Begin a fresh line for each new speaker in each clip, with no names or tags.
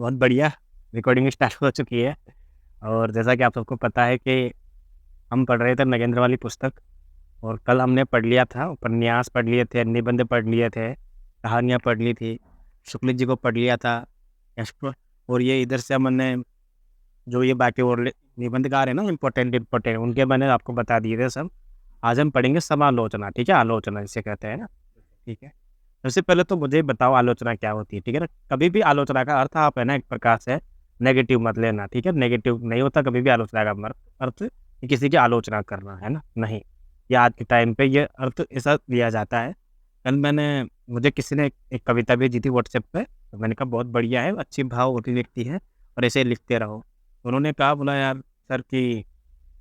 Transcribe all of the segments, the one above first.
बहुत बढ़िया। Recording start हो चुकी है। और जैसा कि आप सबको पता है कि हम पढ़ रहे थे नगेंद्र वाली पुस्तक। और कल हमने पढ़ लिया था, उपन्यास पढ़ लिए थे, निबंध पढ़ लिए थे, कहानियाँ पढ़ ली थी, शुक्ल जी को पढ़ लिया था। और ये इधर से हमने जो ये बाकी और निबंधकार है ना, इम्पोर्टेंट इम्पोर्टेंट, उनके मैंने आपको बता दिए थे सब। आज हम पढ़ेंगे समालोचना, ठीक है? आलोचना इसे कहते हैं ना, ठीक है? सबसे पहले तो मुझे बताओ आलोचना क्या होती है, ठीक है ना? कभी भी आलोचना का अर्थ आप है ना एक प्रकार से नेगेटिव मत लेना, ठीक है? नेगेटिव नहीं होता कभी भी आलोचना का अर्थ कि किसी की आलोचना करना, है ना? नहीं, ये आज के टाइम पे ये अर्थ ऐसा लिया जाता है। कल मुझे किसी ने एक कविता भेजी थी व्हाट्सएप पे, तो मैंने कहा बहुत बढ़िया है, अच्छी भाव अभिव्यक्ति है और ऐसे लिखते रहो। उन्होंने कहा, बोला यार सर कि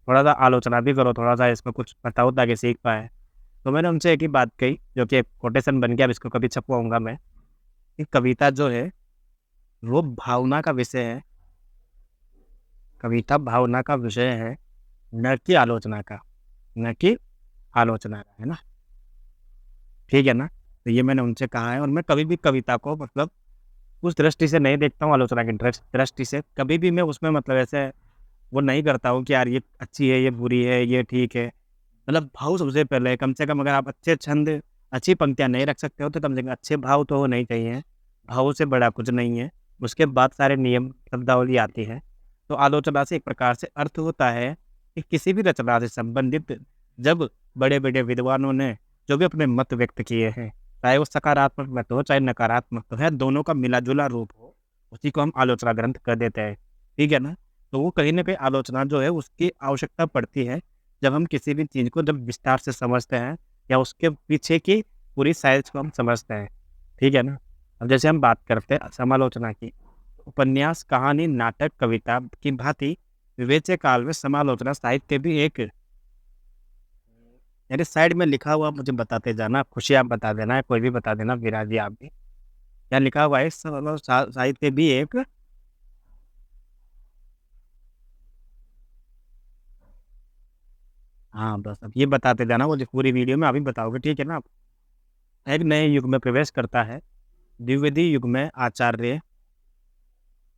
थोड़ा सा आलोचना भी करो, थोड़ा सा इसमें कुछ बताओ ताकि सीख पाए। तो मैंने उनसे एक ही बात कही जो कि कोटेशन बन गया, अब इसको कभी छपवाऊंगा मैं, कि कविता जो है वो भावना का विषय है। कविता भावना का विषय है, न कि आलोचना का, न कि आलोचना का, है ना? ठीक है ना? तो ये मैंने उनसे कहा है। और मैं कभी भी कविता को मतलब उस दृष्टि से नहीं देखता हूँ, आलोचना की दृष्टि से कभी भी मैं उसमें मतलब ऐसे वो नहीं करता हूँ कि यार ये अच्छी है, ये बुरी है, ये ठीक है। मतलब भाव सबसे पहले है। कम से कम अगर आप अच्छे छंद, अच्छी पंक्तियाँ नहीं रख सकते हो तो कम से कम अच्छे भाव तो होने ही चाहिए। भावों से बड़ा कुछ नहीं है। उसके बाद सारे नियम शब्दावली आती है। तो आलोचना से एक प्रकार से अर्थ होता है कि किसी भी रचना से संबंधित जब बड़े-बड़े विद्वानों ने जो भी अपने मत व्यक्त किए हैं, चाहे वो सकारात्मक मत हो, चाहे नकारात्मक तो है, दोनों का मिला-जुला रूप हो, उसी को हम आलोचना ग्रंथ कह देते हैं। ठीक है ना? तो वो कहीं न कहीं आलोचना जो है उसकी आवश्यकता पड़ती है जब हम किसी भी चीज़ को जब विस्तार से समझते हैं या उसके पीछे की पूरी साइज़ को हम समझते हैं। ठीक है ना? अब जैसे हम बात करते हैं समालोचना की, उपन्यास, कहानी, नाटक, कविता की भांति विवेच्य काल में समालोचना साहित्य भी एक, यानी साइड में लिखा हुआ मुझे बताते जाना, खुशी आप बता देना, कोई भी बता देना, विराज जी आप भी। क्या लिखा हुआ है? साहित्य भी एक, हाँ, बस अब ये बताते जाना, वो जो पूरी वीडियो में अभी बताओगे, ठीक है ना? आप एक नए युग में प्रवेश करता है। द्विवेदी युग में आचार्य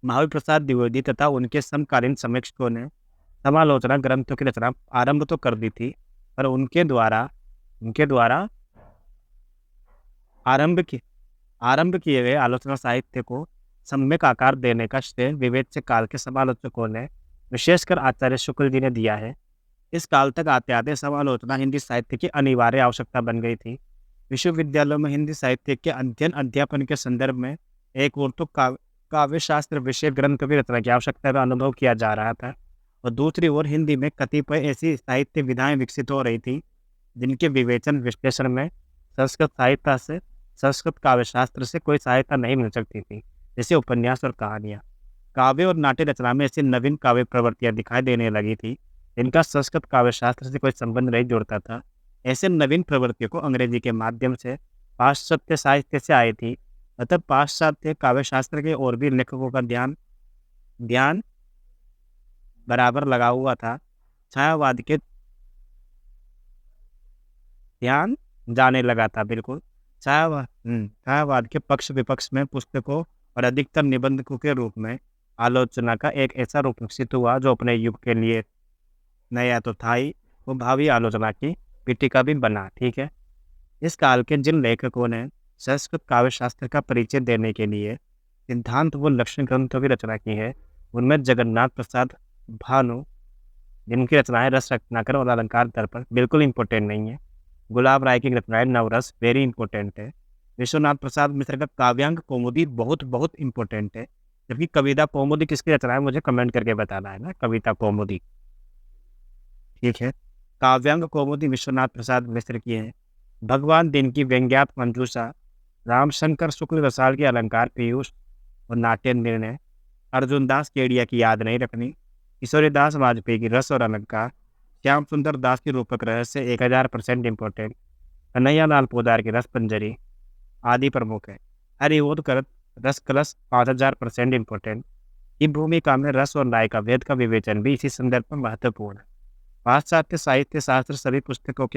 महावीर प्रसाद द्विवेदी तथा उनके समकालीन समीक्षकों ने समालोचना ग्रंथों की रचना आरंभ तो कर दी थी, पर उनके द्वारा आरंभ की आरंभ किए गए आलोचना साहित्य को सम्यक आकार देने का श्रेय विवेच्य काल के समालोचकों ने, विशेषकर आचार्य शुक्ल जी ने दिया है। इस काल तक आते आते समालोचना हिंदी साहित्य की अनिवार्य आवश्यकता बन गई थी। विश्वविद्यालयों में हिंदी साहित्य के अध्ययन अध्यापन के संदर्भ में एक ओर तो काव्य शास्त्र विषय ग्रंथ की रचना की आवश्यकता का अनुभव किया जा रहा था, और दूसरी ओर हिंदी में कतिपय ऐसी साहित्य विधाएं विकसित हो रही थी जिनके विवेचन विश्लेषण में संस्कृत साहित्य से, संस्कृत काव्य शास्त्र से कोई सहायता नहीं मिल सकती थी, जैसे उपन्यास और कहानियाँ। काव्य और नाट्य रचना में ऐसी नवीन काव्य प्रवृत्तियां दिखाई देने लगी थी जिनका संस्कृत काव्य शास्त्र से कोई संबंध नहीं जोड़ता था। ऐसे नवीन प्रवृत्तियों को अंग्रेजी के माध्यम से पाश्चात्य साहित्य से आई थी। अतः पाश्चात्य काव्य शास्त्र के और भी लेखकों का ध्यान ध्यान बराबर लगा हुआ था। छायावाद के ध्यान जाने लगा था, बिल्कुल। छायावाद के पक्ष विपक्ष में पुस्तकों और अधिकतर निबंधकों के रूप में आलोचना का एक ऐसा रूप विकसित हुआ जो अपने युग के लिए नया तो था ही, वो भावी आलोचना की पीठिका भी बना। ठीक है? इस काल के जिन लेखकों ने संस्कृत काव्य शास्त्र का परिचय देने के लिए सिद्धांत व लक्षण ग्रंथों की रचना की है, उनमें जगन्नाथ प्रसाद भानु, जिनकी रचनाएं रस रत्नाकर और अलंकार दर्पण बिल्कुल इंपॉर्टेंट नहीं है। गुलाब राय की रचनाएं नवरस वेरी इंपॉर्टेंट है। विश्वनाथ प्रसाद मिश्र का काव्यांग कौमुदी बहुत बहुत इंपॉर्टेंट है। जबकि कविता कौमुदी किसकी रचना है मुझे कमेंट करके बताना है ना, कविता कौमुदी। ठीक है? काव्यांग कौमुदी विश्वनाथ प्रसाद मिश्र की है। भगवान दिन की व्यंग्यात मंजूषा, रामशंकर शुक्ल रसाल की अलंकार पीयूष और नाट्य निर्णय, अर्जुन दास केडिया की याद नहीं रखनी, किशोरीदास वाजपेयी की रस और अलंकार, श्याम सुंदर दास की रूपक रहस्य 1000% इम्पोर्टेंट, कन्हैया लाल पोदार की रस पंजरी आदि प्रमुख है। हरिवोध कर रस कलश 5000% इम्पोर्टेंट। की भूमिका में रस और नाय का भेद का विवेचन भी इसी संदर्भ में महत्वपूर्ण है। पाश्चात्य साहित्य शास्त्र सभी पुस्तकों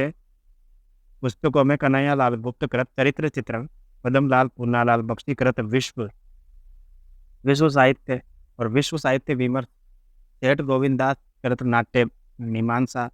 में कन्हैया लाल गुप्त कृत चरित्र चित्रण, पदम लाल पूर्णालाल बख्शी कृत विश्व विश्व साहित्य और विश्व साहित्य विमर्श, सेठ गोविंदास कृत नाट्य मीमांसा,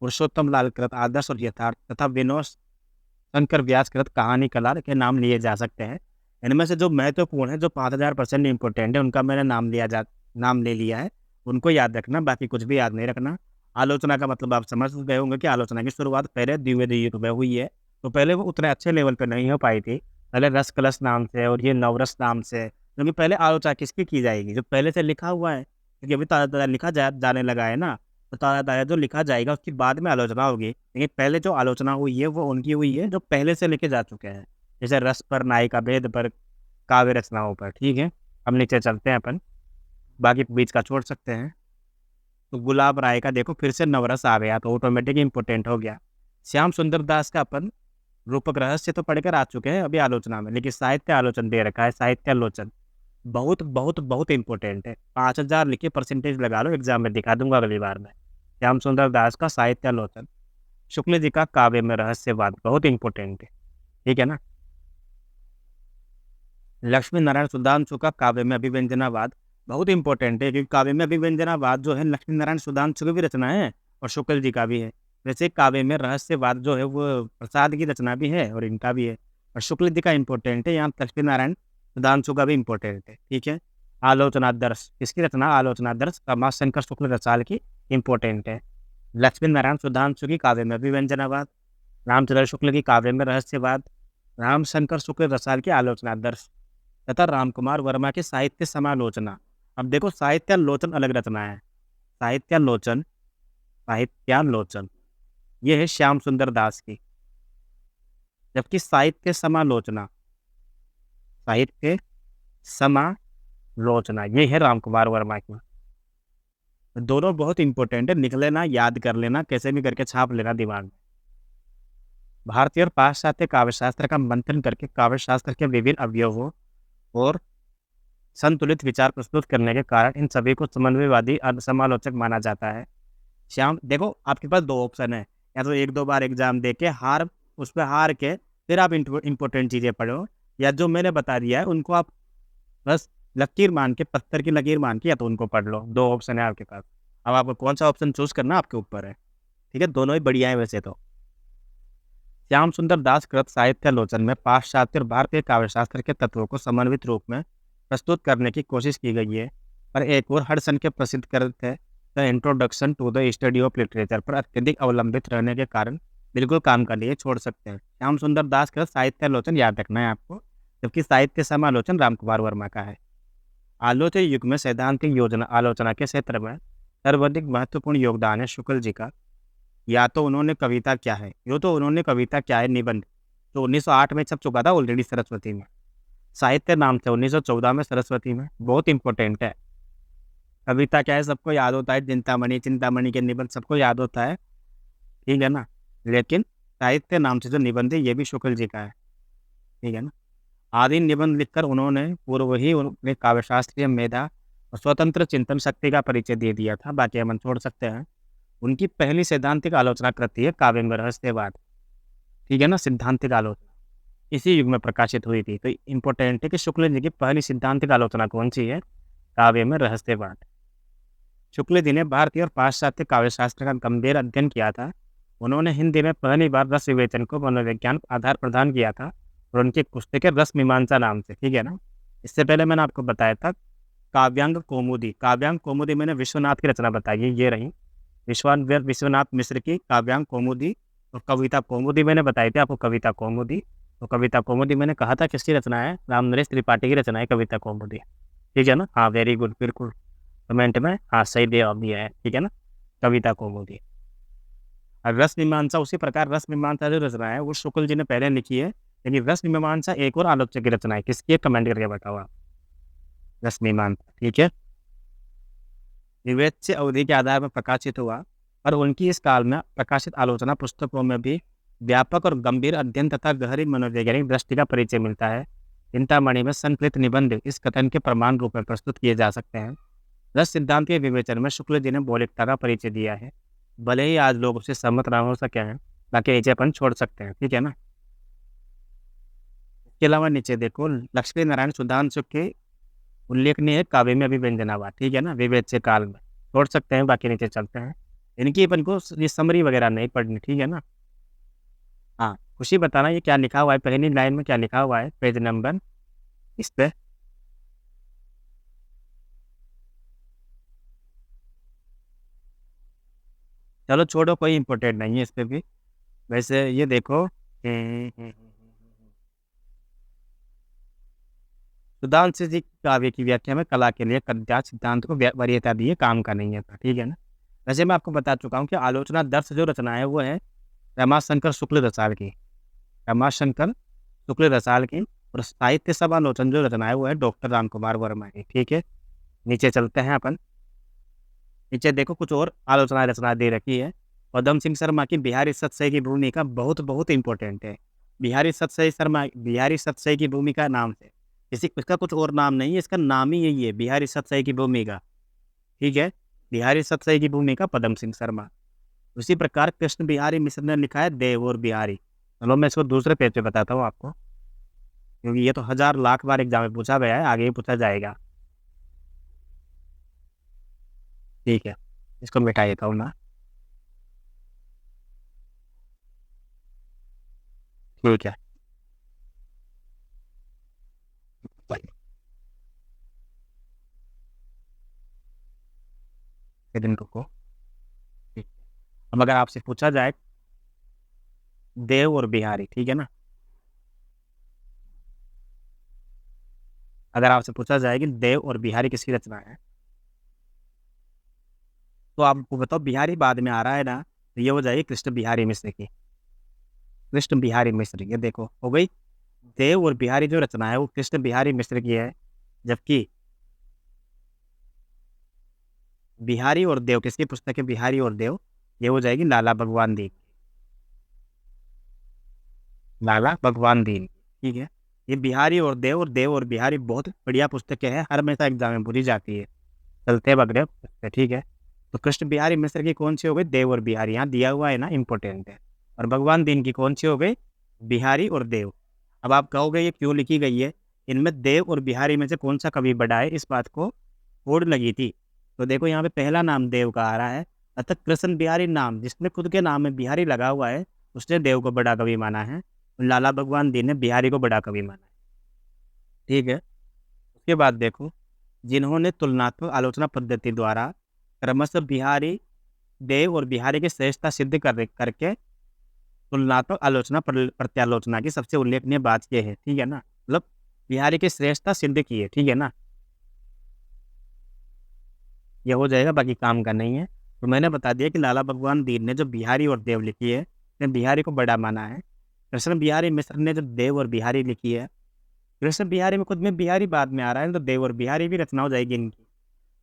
पुरुषोत्तम लाल कृत आदर्श और यथार्थ तथा विनोद शंकर व्यास कृत कहानी कलार के नाम लिए जा सकते हैं। इनमें से जो महत्वपूर्ण है, जो 5000% इम्पोर्टेंट है, उनका मैंने नाम ले लिया है। उनको याद रखना, बाकी कुछ भी याद नहीं रखना। आलोचना का मतलब आप समझ गए होंगे कि आलोचना की शुरुआत पहले द्विवेदी युग में हुई है। तो पहले वो उतने अच्छे लेवल पे नहीं हो पाई थी। पहले रस कलश नाम से और ये नवरस नाम से, क्योंकि पहले आलोचना किसकी की जाएगी, जो पहले से लिखा हुआ है, क्योंकि अभी ताज़ा ताज़ा लिखा जाने लगा है ना। तो ताज़ा ताज़ा जो लिखा जाएगा उसकी बाद में आलोचना होगी, लेकिन पहले जो आलोचना हुई है वो उनकी हुई है जो पहले से लिखे जा चुके हैं, जैसे रस पर, नायिका भेद पर, काव्य रचनाओं पर। ठीक है, अब नीचे चलते हैं अपन, बाकी बीच का छोड़ सकते हैं। तो गुलाब राय का देखो फिर से नवरस आ गया, तो ऑटोमेटिक इम्पोर्टेंट हो गया। श्याम सुंदर दास का अपन रूपक रहस्य तो पढ़कर आ चुके हैं अभी आलोचना में, लेकिन साहित्य आलोचन दे रखा है, साहित्य आलोचन बहुत बहुत बहुत इंपॉर्टेंट है। 5000 लिखे, परसेंटेज लगा लो, एग्जाम में दिखा दूंगा अगली बार में। श्याम सुंदर दास का साहित्य आलोचन। शुक्ल जी का काव्य में रहस्यवाद बहुत इंपॉर्टेंट है, ठीक है ना। लक्ष्मी नारायण सुधांशु का काव्य में अभिव्यंजनावाद बहुत इंपॉर्टेंट है, क्योंकि काव्य में अभिव्यंजनावाद जो है लक्ष्मी नारायण सुधांशु की भी रचना है और शुक्ल जी का भी है। वैसे काव्य में रहस्यवाद जो है वो प्रसाद की रचना भी है और इनका भी है, और शुक्ल जी का इंपॉर्टेंट है। यहाँ लक्ष्मी नारायण सुधांशु का भी इंपॉर्टेंट है, ठीक है। आलोचनादर्श, किसकी रचना, आलोचनादर्श रमाशंकर शुक्ल रसाल की इंपॉर्टेंट है। लक्ष्मी नारायण सुधांशु की काव्य में अभिव्यंजनावाद, रामचंद्र शुक्ल की काव्य में रहस्यवाद, रामशंकर शुक्ल रसाल की आलोचनादर्श तथा रामकुमार वर्मा की साहित्य समालोचना। अब देखो, साहित्यालोचन अलग रचना है। साहित्यालोचन, साहित्यालोचन ये है श्याम सुंदर दास की, जबकि साहित्य समालोचना, साहित्य समालोचना ये है रामकुमार वर्मा की। दोनों बहुत इंपॉर्टेंट है, लिख लेना, याद कर लेना, कैसे भी करके छाप लेना दिमाग में। भारतीय और पाश्चात्य काव्यशास्त्र का मंथन करके काव्यशास्त्र के विभिन्न अवयवों और संतुलित विचार प्रस्तुत करने के कारण इन सभी को समन्वयवादी समालोचक माना जाता है। श्याम, देखो आपके पास दो ऑप्शन है, या तो एक दो बार एग्जाम दे के उस पर हार के फिर आप इंपॉर्टेंट चीज़ें पढ़ो, या जो मैंने बता दिया है उनको आप बस लकीर मान के, पत्थर की लकीर मान के, या तो उनको पढ़ लो। दो ऑप्शन है आपके पास, अब आपको कौन सा ऑप्शन चूज करना आपके ऊपर है, ठीक है। दोनों ही बढ़िया है वैसे तो। श्याम सुंदर दास कृत साहित्यालोचन में पाश्चात्य और भारतीय काव्यशास्त्र के तत्वों को समन्वित रूप में प्रस्तुत करने की कोशिश की गई है, पर एक और हडसन के प्रसिद्ध ग्रंथ है the introduction to the study of literature पर अत्यधिक अवलंबित रहने के कारण बिल्कुल काम का लिए छोड़ सकते हैं। श्याम सुंदर दास कृत साहित्यालोचन याद रखना है आपको, जबकि साहित्य समालोचन रामकुमार वर्मा का है। आलोचक युग में सैद्धांतिक योजना आलोचना के क्षेत्र में सर्वाधिक महत्वपूर्ण योगदान है शुक्ल जी का। या तो उन्होंने कविता क्या है, निबंध, जो 1908 में छप चुका था ऑलरेडी सरस्वती में। साहित्य नाम से 1914 में सरस्वती में, बहुत इंपॉर्टेंट है। कविता क्या है सबको याद होता है, चिंतामणि के निबंध सबको याद होता है, ठीक है ना। लेकिन साहित्य नाम से जो निबंध है ये भी शुक्ल जी का है, ठीक है ना। आदि निबंध लिखकर उन्होंने पूर्व ही उन्हें काव्यशास्त्रीय मेधा और स्वतंत्र चिंतन शक्ति का परिचय दे दिया था, बाकी हम छोड़ सकते हैं। उनकी पहली सैद्धांतिक आलोचना कृति है काव्य में रहस्यवाद, ठीक है ना। सिद्धांतिक आलोचना इसी युग में प्रकाशित हुई थी, तो इम्पोर्टेंट है कि शुक्ल जी की पहली सिद्धांतिक आलोचना कौन सी है, काव्य में रहस्यवाद। शुक्ल जी ने भारतीय और पाश्चात्य काव्यशास्त्र का गंभीर अध्ययन किया था। उन्होंने हिंदी में पहली बार रस विवेचन को मनोविज्ञान आधार प्रदान किया था, और उनकी पुस्तक है रस मीमांसा नाम से, ठीक है ना। इससे पहले मैंने आपको बताया था काव्यांग कौमुदी मैंने विश्वनाथ की रचना बताई है, ये रही विश्वनाथ मिश्र की काव्यांग कौमुदी। और कविता कौमुदी मैंने बताई थी आपको, कविता कौमुदी। तो कविता कौमुदी मैंने कहा था किसकी रचना है, रामनरेश त्रिपाठी की रचना है कविता कौमुदी, ठीक है ना। हाँ वेरी गुड, बिल्कुल कमेंट में हाँ सही दिया है, ठीक है ना, कविता कौमुदी। और रस मीमांसा उसी प्रकार, रस मीमांसा जो रचना है वो शुक्ल जी ने पहले लिखी है, लेकिन रस मीमांसा एक और आलोचक की रचना है, किसकी है कमेंट करके बताओ आप। रस मीमांसा, ठीक है, विवेच्य अवधि के आधार पर प्रकाशित हुआ, पर उनकी इस काल में प्रकाशित आलोचना पुस्तकों में भी व्यापक और गंभीर अध्ययन तथा गहरी मनोवैज्ञानिक दृष्टि का परिचय मिलता है। चिंतामणि में संकलित निबंध इस कथन के प्रमाण रूप में प्रस्तुत किए जा सकते हैं। रस सिद्धांत के विवेचन में शुक्ल जी ने मौलिकता का परिचय दिया है, भले ही आज लोग उससे सहमत ना हो सके हैं, बाकी नीचे अपन छोड़ सकते हैं, ठीक है ना। इसके अलावा नीचे देखो, लक्ष्मी नारायण सुधांशु के उल्लेखनीय है काव्य में अभिव्यंजनावाद, ठीक है ना, विवेच्य काल में। छोड़ सकते हैं, बाकी नीचे चलते हैं। इनकी अपन को ये समरी वगैरह नहीं पढ़नी, ठीक है ना। हाँ, खुशी बताना ये क्या लिखा हुआ है, पहली लाइन में क्या लिखा हुआ है, पेज नंबर इस पे। चलो छोड़ो, कोई इंपॉर्टेंट नहीं है इस पे भी। वैसे ये देखो, सुधांशु जी की काव्य की व्याख्या में कला के लिए कद्या सिद्धांत को वरीयता दी है, काम का नहीं है, ठीक है ना। वैसे मैं आपको बता चुका हूँ कि आलोचना दर्श जो रचना है वो है रमाशंकर शुक्ल रसाल की, रमाशंकर शुक्ल रसाल की। और साहित्य समालोचन जो रचना है वो है डॉक्टर राम कुमार वर्मा की, ठीक है। नीचे चलते हैं अपन। नीचे देखो कुछ और आलोचना रचना दे रखी है। पदम सिंह शर्मा की बिहारी सतसई की भूमिका बहुत बहुत इंपॉर्टेंट है। बिहारी सतसई की भूमिका नाम से, इसका कुछ और नाम नहीं है, इसका नाम ही यही है, बिहारी सतसई की भूमिका, ठीक है। बिहारी सतसई की भूमिका पदम सिंह शर्मा। उसी प्रकार कृष्ण बिहारी मिश्र ने लिखा है देव और बिहारी। चलो मैं इसको दूसरे पेज पे बताता हूँ आपको, क्योंकि ये तो हजार लाख बार एग्जाम में पूछा गया है, आगे भी पूछा जाएगा, ठीक है। इसको मिटा देता हूँ ना, ठीक है। ये दिन को ठीक। अब अगर आपसे पूछा जाए देव और बिहारी, ठीक है ना, अगर आपसे पूछा जाए कि देव और बिहारी किसकी रचना है, तो आपको बताओ बिहारी बाद में आ रहा है ना, तो ये हो जाएगी कृष्ण बिहारी मिश्र की, कृष्ण बिहारी मिश्र। ये देखो हो गई, देव और बिहारी जो रचना है वो कृष्ण बिहारी मिश्र की है, जबकि बिहारी और देव किसकी पुस्तक है, बिहारी और देव, ये हो जाएगी लाला भगवान दीन, लाला भगवान दीन, ठीक है। ये बिहारी और देव और बिहारी बहुत बढ़िया पुस्तकें हैं, हर हमेशा एग्जाम में पूछी जाती है, चलते बगड़े, ठीक है। तो कृष्ण बिहारी मिश्र की कौन सी हो गई, देव और बिहारी, यहाँ दिया हुआ है ना, इंपॉर्टेंट है। और भगवान दीन की कौन सी हो गई, बिहारी और देव। अब आप कहोगे ये क्यों लिखी गई है, इनमें देव और बिहारी में से कौन सा कवि बड़ा है, इस बात को होड़ लगी थी। तो देखो यहाँ पे पहला नाम देव का आ रहा है, अतः कृष्ण बिहारी नाम जिसने खुद के नाम में बिहारी लगा हुआ है, उसने देव को बड़ा कवि माना है, और लाला भगवान दीन ने बिहारी को बड़ा कवि माना है, ठीक है। उसके बाद देखो, जिन्होंने तुलनात्मक आलोचना पद्धति द्वारा क्रमशः बिहारी देव और बिहारी की श्रेष्ठता सिद्ध करके तुलनात्मक आलोचना प्रत्यालोचना की सबसे उल्लेखनीय बात यह है, ठीक है ना, मतलब बिहारी की श्रेष्ठता सिद्ध की है, ठीक है ना। यह हो जाएगा, बाकी काम का नहीं है। तो मैंने बता दिया कि लाला भगवान दीन ने जो बिहारी और देव लिखी है, ने बिहारी को बड़ा माना है। कृष्ण बिहारी मिश्र ने जो देव और बिहारी लिखी है, कृष्ण बिहारी में खुद में बिहारी बाद में आ रहा है, तो देव और बिहारी भी रचना हो जाएगी इनकी।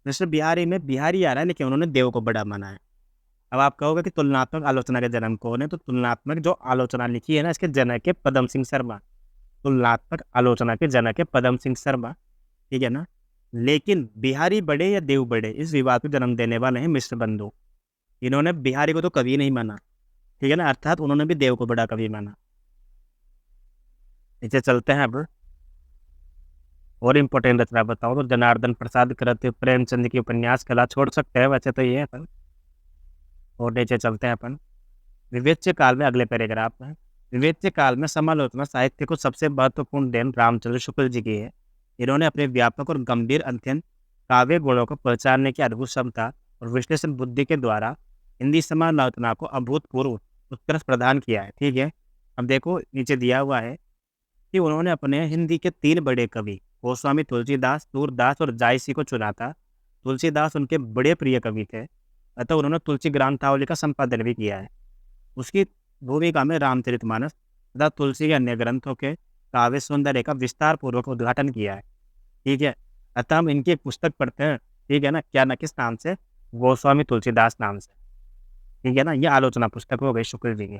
कृष्ण बिहारी में बिहारी आ रहा है, लेकिन उन्होंने देव को बड़ा माना है। अब आप कहोगे कि तुलनात्मक आलोचना के जनक कौन है, तो तुलनात्मक जो आलोचना लिखी है ना, इसके जनक है पदम सिंह शर्मा। तुलनात्मक आलोचना के जनक है पदम सिंह शर्मा, ठीक है ना। लेकिन बिहारी बड़े या देव बड़े, इस विवाद को जन्म देने वाले हैं मिश्र बंधु। इन्होंने बिहारी को तो कवि नहीं माना, ठीक है ना, अर्थात उन्होंने भी देव को बड़ा कवि माना। नीचे चलते हैं अब, और इम्पोर्टेंट रचना बताओ तो जनार्दन प्रसाद कृत प्रेमचंद की उपन्यास कला छोड़ सकते हैं, वैसे तो ये है अपन। और नीचे चलते हैं अपन, विवेच्य काल में अगले पैराग्राफ में, विवेच्य काल में समालोचना साहित्य को सबसे महत्वपूर्ण देन रामचंद्र शुक्ल जी की है। इन्होंने अपने व्यापक और गंभीर अध्ययन, काव्य गुणों को पहचानने की अद्भुत क्षमता और विश्लेषण बुद्धि के द्वारा हिंदी समालोचना को अभूतपूर्व उत्कर्ष प्रदान किया है, ठीक है। अब देखो नीचे दिया हुआ है कि उन्होंने अपने हिंदी के 3 बड़े कवि गोस्वामी तुलसीदास, सूरदास और जायसी को चुना था। तुलसीदास उनके बड़े प्रिय कवि थे, अतः उन्होंने तुलसी ग्रंथावली का संपादन भी किया है। उसकी भूमिका में रामचरितमानस तथा तुलसी के अन्य ग्रंथों के काव्य सौंदर्य का विस्तार पूर्वक उद्घाटन किया है, ठीक है। अतः हम इनकी एक पुस्तक पढ़ते हैं, ठीक है ना, क्या ना किस नाम से, गोस्वामी तुलसीदास नाम से, ठीक है ना। ये आलोचना पुस्तक हो गई शुक्ल जी की।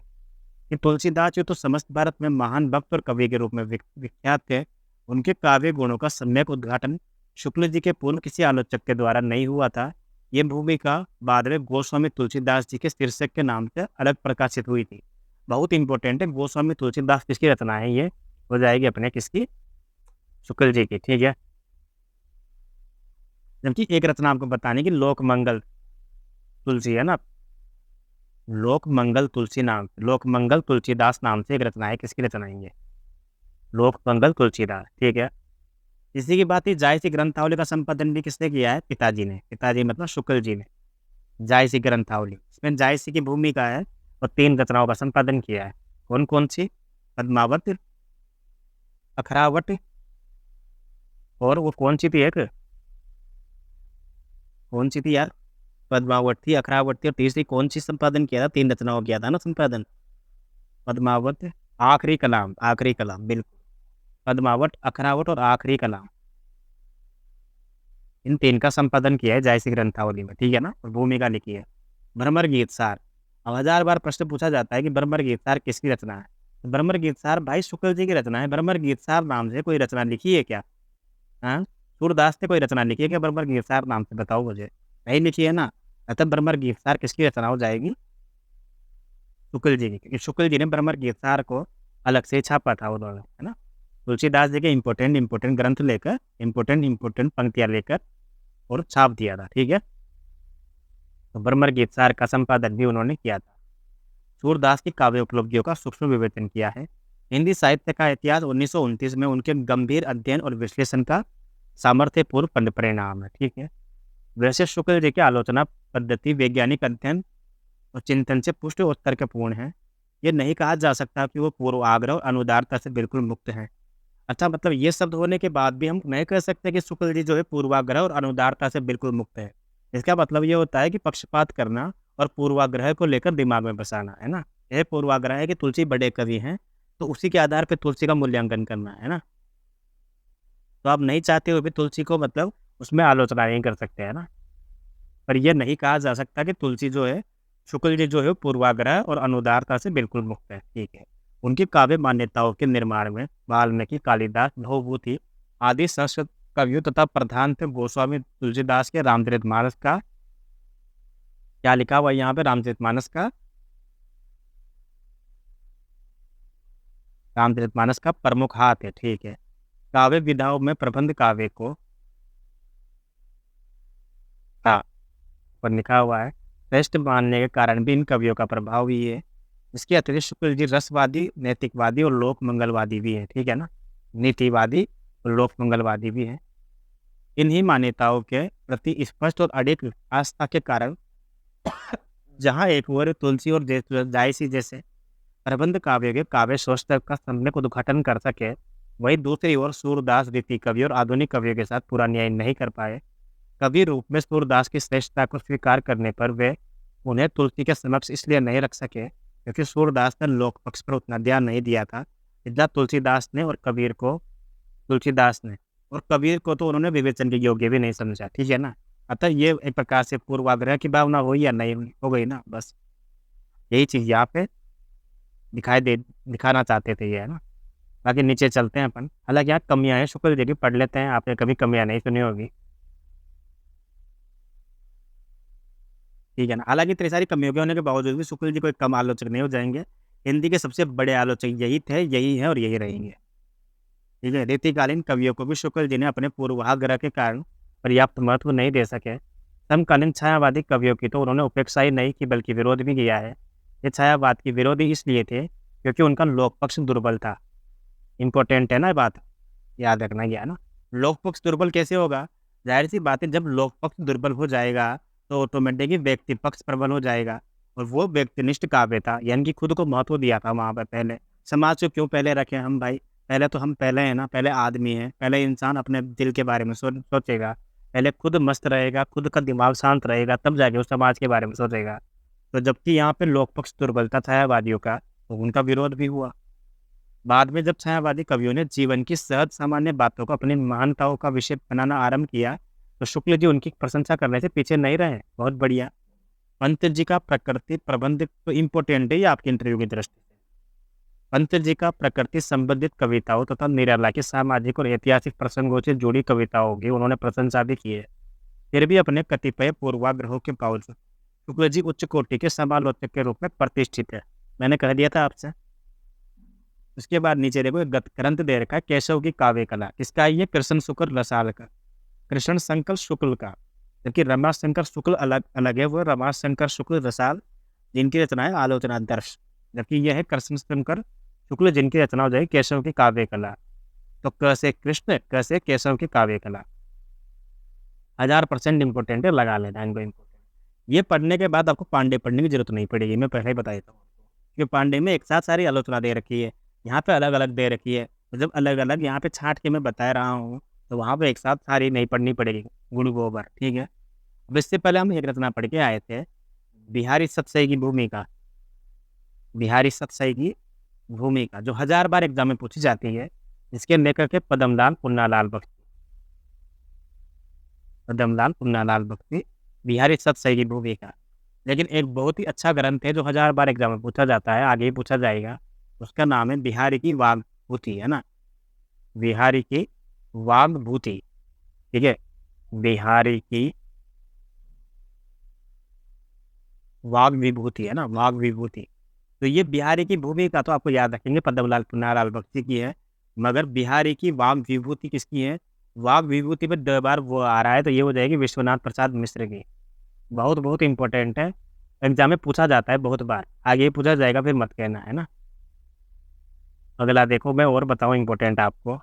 कि तुलसीदास जी तो समस्त भारत में महान भक्त और कवि के रूप में विख्यात थे। उनके काव्य गुणों का सम्यक उद्घाटन शुक्ल जी के पूर्व किसी आलोचक के द्वारा नहीं हुआ था। ये भूमिका बाद में गोस्वामी तुलसीदास जी के शीर्षक के नाम से अलग प्रकाशित हुई थी। बहुत इंपॉर्टेंट है, गोस्वामी तुलसीदास किसकी रचना है, ये हो जाएगी अपने किसकी, शुक्ल जी की, ठीक है। जबकि एक रचना आपको बतानी कि लोक मंगल तुलसी है ना, लोक मंगल तुलसी नाम, लोक मंगल तुलसीदास नाम से एक रचना है, किसकी रचना है ये? लोक मंगल तुलसीदास, ठीक है। इसी की बात ही जायसी ग्रंथावली का संपादन भी किसने किया है? पिताजी ने। पिताजी मतलब शुक्ल जी ने। जायसी ग्रंथावली, इसमें जायसी की भूमिका है और 3 रचनाओं का संपादन किया है। कौन कौन सी? पद्मावत, अखरावट, और वो कौन सी थी एक, कौन सी थी यार? पद्मावत थी, अखरावत थी, और तीसरी कौन सी संपादन किया था? 3 रचनाओं किया था ना संपादन। पद्मावत, आखिरी कलाम, आखिरी कलाम, बिल्कुल। पद्मावत, अखरावट और आखिरी कलाम, इन 3 का संपादन किया है जायसी ग्रंथावली में, ठीक है ना, और भूमिका लिखी है। भ्रमर गीत सार, अब 1000 बार प्रश्न पूछा जाता है कि भ्रमर गीत सार किसकी रचना है? तो भ्रमर गीत सार भाई शुक्ल जी की रचना है। भ्रमर गीत सार नाम से कोई रचना लिखी है क्या? हाँ, सूरदास ने कोई रचना लिखी है क्या भ्रमर गीत सार नाम से? बताओ मुझे, नहीं लिखी है ना। अतः भ्रमर गीत सार किसकी रचना हो जाएगी? शुक्ल जी की, क्योंकि शुक्ल जी ने भ्रमर गीत सार को अलग से छापा था उन्होंने, है ना। तुलसीदास जी के इंपोर्टेंट ग्रंथ लेकर, इंपोर्टेंट पंक्तियां लेकर और छाप दिया था, ठीक है। तो भ्रमर गीत सार का संपादन भी उन्होंने किया था। सूरदास की काव्य उपलब्धियों का सूक्ष्म विवेचन किया है। हिंदी साहित्य का इतिहास 1929 में उनके गंभीर अध्ययन और विश्लेषण का सामर्थ्यपूर्ण परिणाम है, ठीक है। वैसे शुक्ल जी की आलोचना पद्धति वैज्ञानिक अध्ययन और चिंतन से पुष्ट और तर्कपूर्ण है। ये नहीं कहा जा सकता कि वो पूर्वाग्रह और अनुदारता से बिल्कुल मुक्त है। अच्छा, मतलब ये शब्द होने के बाद भी हम नहीं कह सकते कि शुक्ल जी जो है पूर्वाग्रह और अनुदारता से बिल्कुल मुक्त है। इसका मतलब ये होता है कि पक्षपात करना और पूर्वाग्रह को लेकर दिमाग में बसाना, है ना। यह पूर्वाग्रह है कि तुलसी बड़े कवि हैं, तो उसी के आधार पर तुलसी का मूल्यांकन करना है ना। तो आप नहीं चाहते हुए भी तुलसी को मतलब उसमें आलोचना नहीं कर सकते, है ना। पर यह नहीं कहा जा सकता कि तुलसी जो है, शुक्ल जी जो है पूर्वाग्रह और अनुदारता से बिल्कुल मुक्त है, ठीक है। उनकी काव्य मान्यताओं के निर्माण में वाल्मीकि, कालिदास, भवभूति आदि संस्कृत कवियों तथा प्रधान थे। गोस्वामी तुलसीदास के रामचरितमानस का, क्या लिखा हुआ है यहाँ पे? रामचरितमानस का प्रमुख हाथ है, ठीक है। काव्य विधाओं में प्रबंध काव्य को, हाँ, पर लिखा हुआ है, श्रेष्ठ मानने के कारण भी इन कवियों का प्रभाव भी है। इसके अतिरिक्त शुक्ल जी रसवादी, नैतिकवादी और लोक मंगलवादी भी है, ठीक है ना। नीतिवादी और लोक मंगलवादी भी है। इन्हीं मान्यताओं के प्रति स्पष्ट और अडिग आस्था के कारण जहाँ एक ओर तुलसी और जायसी जैसे प्रबंध काव्य के काव्य शोषक का सम्यक उद्घाटन कर सके, वहीं दूसरी ओर सूरदास रीति कवि और आधुनिक कवियों के साथ पूरा न्याय नहीं कर पाए। कवि रूप में सूरदास की श्रेष्ठता को स्वीकार करने पर वे उन्हें तुलसी के समक्ष इसलिए नहीं रख सके क्योंकि सूरदास ने लोक पक्ष पर उतना ध्यान नहीं दिया था जितना तुलसीदास ने, और कबीर को, तुलसीदास ने और कबीर को तो उन्होंने विवेचन के योग्य भी नहीं समझा, ठीक है ना। अतः ये एक प्रकार से पूर्वाग्रह की भावना हुई या नहीं हुई, हो गई ना, बस यही चीज़ यहाँ पे दिखाना चाहते थे ये, है ना। बाकी नीचे चलते हैं अपन। हालांकि यहाँ कमियाँ हैं, शुक्ल जी की पढ़ लेते हैं, आपने कभी कमियाँ नहीं सुनी होगी, ठीक है ना। हालांकि इतनी सारी कमियों के होने के बावजूद भी शुक्ल जी कोई कम आलोचक नहीं हो जाएंगे। हिंदी के सबसे बड़े आलोचक यही थे, यही हैं और यही रहेंगे, ठीक है। रीतिकालीन कवियों को भी शुक्ल जी ने अपने पूर्वाग्रह के कारण पर्याप्त महत्व नहीं दे सके। समकालीन छायावादी कवियों की तो उन्होंने उपेक्षा ही नहीं की बल्कि विरोध भी किया है। ये छायावाद की विरोधी इसलिए थे क्योंकि उनका लोक पक्ष दुर्बल था। इम्पोर्टेंट है ना बात, याद रखना गया ना। लोक पक्ष दुर्बल कैसे होगा? जाहिर सी बात है, जब लोक पक्ष दुर्बल हो जाएगा तो ऑटोमेटिकली व्यक्ति पक्ष प्रबल हो जाएगा। और वो व्यक्तिनिष्ठ काव्य था, यानी कि खुद को महत्व दिया था वहाँ पर। पहले समाज को क्यों पहले रखें हम भाई? पहले तो हम पहले हैं ना, पहले आदमी है, पहले इंसान अपने दिल के बारे में सोचेगा, पहले खुद मस्त रहेगा, खुद का दिमाग शांत रहेगा, तब जाके उस समाज के बारे में सोचेगा। तो जबकि यहाँ पे लोक पक्ष दुर्बल था छायावादियों का, तो उनका विरोध भी हुआ। बाद में जब छायावादी कवियों ने जीवन की सहज सामान्य बातों को अपनी महानताओं का विषय बनाना आरंभ किया, तो शुक्ल जी उनकी प्रशंसा करने से पीछे नहीं रहे। बहुत बढ़िया। पंत जी का प्रकृति प्रबंध तो इम्पोर्टेंट है ये आपके इंटरव्यू की दृष्टि से। पंत जी का प्रकृति संबंधित कविताओं तथा निराला की सामाजिक और ऐतिहासिक प्रसंगों से जुड़ी कविताओं की उन्होंने प्रशंसा भी की है। फिर भी अपने कतिपय पूर्वाग्रहों के बावजूद शुक्ल जी उच्च कोटि के समालोचक के रूप में प्रतिष्ठित है। मैंने कह दिया था आपसे। उसके बाद नीचे देखो, एक ग्रंथ दे रखा है केशव की काव्य कला। किसका है ये? कृष्ण शुक्र रसाल का। कृष्ण शंकर शुक्ल का, जबकि रमाशंकर शुक्ल अलग अलग है, वो रमाशंकर शुक्ल रसाल जिनकी रचना है आलोचना दर्श, जबकि यह है कृष्ण शंकर शुक्ल जिनकी रचना हो जाएगी केशव की काव्य कला। तो क से कृष्ण, क से केशव की काव्य कला 1000% इंपॉर्टेंट है, लगा लेना इनको इंपॉर्टेंट। ये पढ़ने के बाद आपको पांडे पढ़ने की जरूरत नहीं पड़ेगी, मैं पहले ही बता देता हूँ आपको, क्योंकि पांडे में एक साथ सारी आलोचना दे रखी है, यहाँ पे अलग अलग दे रखी है। तो जब अलग अलग यहाँ पे छांट के मैं बता रहा हूँ, तो वहाँ पे एक साथ सारी नहीं पढ़नी पड़ेगी, गुण गोबर, ठीक है। अब इससे पहले हम एक रचना पढ़ के आए थे, बिहारी सतसई की भूमिका, बिहारी सतसई की भूमिका जो 1000 बार एग्जाम में पूछी जाती है, जिसके लेखक है पद्मलाल पुन्नालाल बख्शी, पद्मलाल पुन्नालाल बख्शी, बिहारी सतसई की भूमिका। लेकिन एक बहुत ही अच्छा ग्रंथ है जो 1000 बार एग्जाम में पूछा जाता है, आगे ही पूछा जाएगा, उसका नाम है बिहारी की वाग्भूति, है ना, बिहारी की वाग्भूति, ठीक है, बिहारी की वाग विभूति, है ना, वाग विभूति। तो ये बिहारी की भूमिका तो आपको याद रखेंगे पद्मलाल पुन्नालाल बख्शी की है, मगर बिहारी की वाग विभूति किसकी है? वाग विभूति पे 2 बार वो आ रहा है, तो ये हो जाएगी विश्वनाथ प्रसाद मिश्र की। बहुत बहुत इंपॉर्टेंट है, एग्जाम में पूछा जाता है बहुत बार, आगे पूछा जाएगा फिर मत कहना, है ना। अगला देखो, मैं और बताऊँ इंपॉर्टेंट आपको,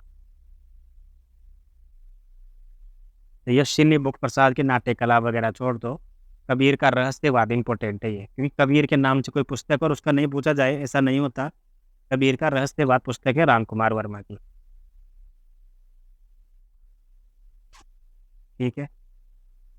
तो ये शून्य मुख प्रसाद की नाट्य कला वगैरह छोड़ दो, कबीर का रहस्यवाद इंपॉर्टेंट है ये, क्योंकि कबीर के नाम से कोई पुस्तक और उसका नहीं पूछा जाए ऐसा नहीं होता। कबीर का रहस्यवाद पुस्तक है राम कुमार वर्मा की, ठीक है,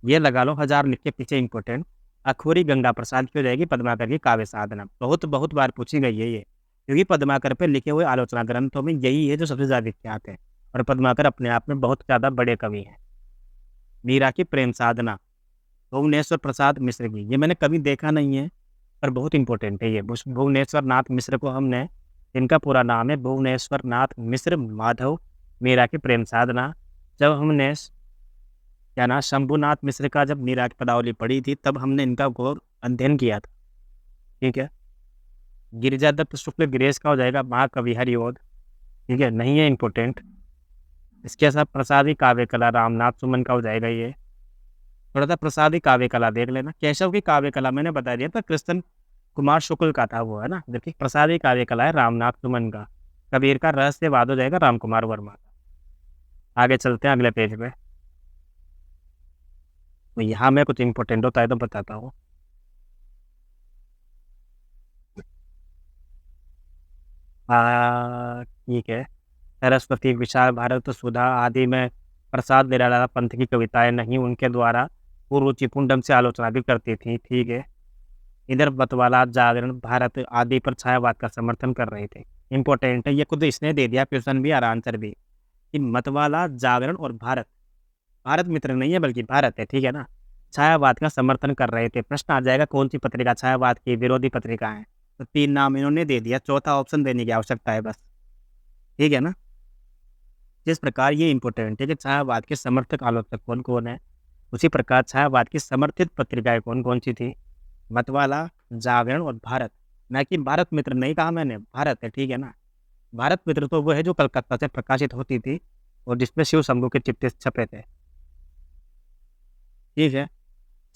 ये लगा लो 1000 लिख के पीछे इंपॉर्टेंट। अखोरी गंगा प्रसाद की हो जाएगी पद्माकर की काव्य साधना, बहुत बहुत बार पूछी गई है ये, क्योंकि पद्माकर पे लिखे हुए आलोचना ग्रंथों में यही है जो सबसे ज्यादा विख्यात है, और पद्माकर अपने आप में बहुत ज्यादा बड़े कवि हैं। मीरा की प्रेम साधना, भुवनेश्वर प्रसाद मिश्र की, ये मैंने कभी देखा नहीं है पर बहुत इंपॉर्टेंट है ये। भुवनेश्वर नाथ मिश्र को हमने, इनका पूरा नाम है भुवनेश्वर नाथ मिश्र माधव, मीरा की प्रेम साधना। जब हमने क्या नाम शंभुनाथ मिश्र का जब मीरा की पदावली पढ़ी थी, तब हमने इनका गौर अध्ययन किया था, ठीक है। गिरिजादत्त शुक्ल गिरीश का हो जाएगा महाकवि हरिओद, ठीक है, नहीं है इंपॉर्टेंट। इसके साथ प्रसादी काव्य कला रामनाथ सुमन का हो जाएगा ये। थोड़ा सा प्रसादी काव्य कला देख लेना, केशव की काव्य कला मैंने बता दिया था कृष्ण कुमार शुक्ल का था वो, है ना, जबकि प्रसादी काव्य कला है रामनाथ सुमन का। कबीर का रहस्यवाद हो जाएगा राम कुमार वर्मा का। आगे चलते हैं अगले पेज में, तो यहाँ में कुछ इंपॉर्टेंट होता है तो बताता हूँ। ठीक है, सरस्वती विशाल भारत सुधा आदि में प्रसाद निराला पंथ की कविताएं नहीं, उनके द्वारा कुरुचि पुंडम से आलोचना भी करती थी, ठीक है। इधर मतवाला जागरण भारत आदि पर छायावाद का समर्थन कर रहे थे। इंपॉर्टेंट है, ये खुद इसने दे दिया क्वेश्चन भी और आंसर भी, कि मतवाला जागरण और भारत, भारत मित्र नहीं है बल्कि भारत है, ठीक है ना, छायावाद का समर्थन कर रहे थे। प्रश्न आ जाएगा कौन सी पत्रिका छायावाद की विरोधी पत्रिका है, तो 3 नाम इन्होंने दे दिया, चौथा ऑप्शन देने की आवश्यकता है बस, ठीक है ना। जिस प्रकार ये इंपॉर्टेंट है कि छायावाद के समर्थक आलोचक कौन कौन है, उसी प्रकार छायावाद की समर्थित पत्रिकाएं कौन कौन सी थी, मतवाला जागरण और भारत। ना कि भारत मित्र नहीं कहा मैंने, भारत है, ठीक है ना। भारत मित्र तो वो है जो कलकत्ता से प्रकाशित होती थी और जिसमें शिव शंभू के चिट्ठे छपे थे, ठीक है।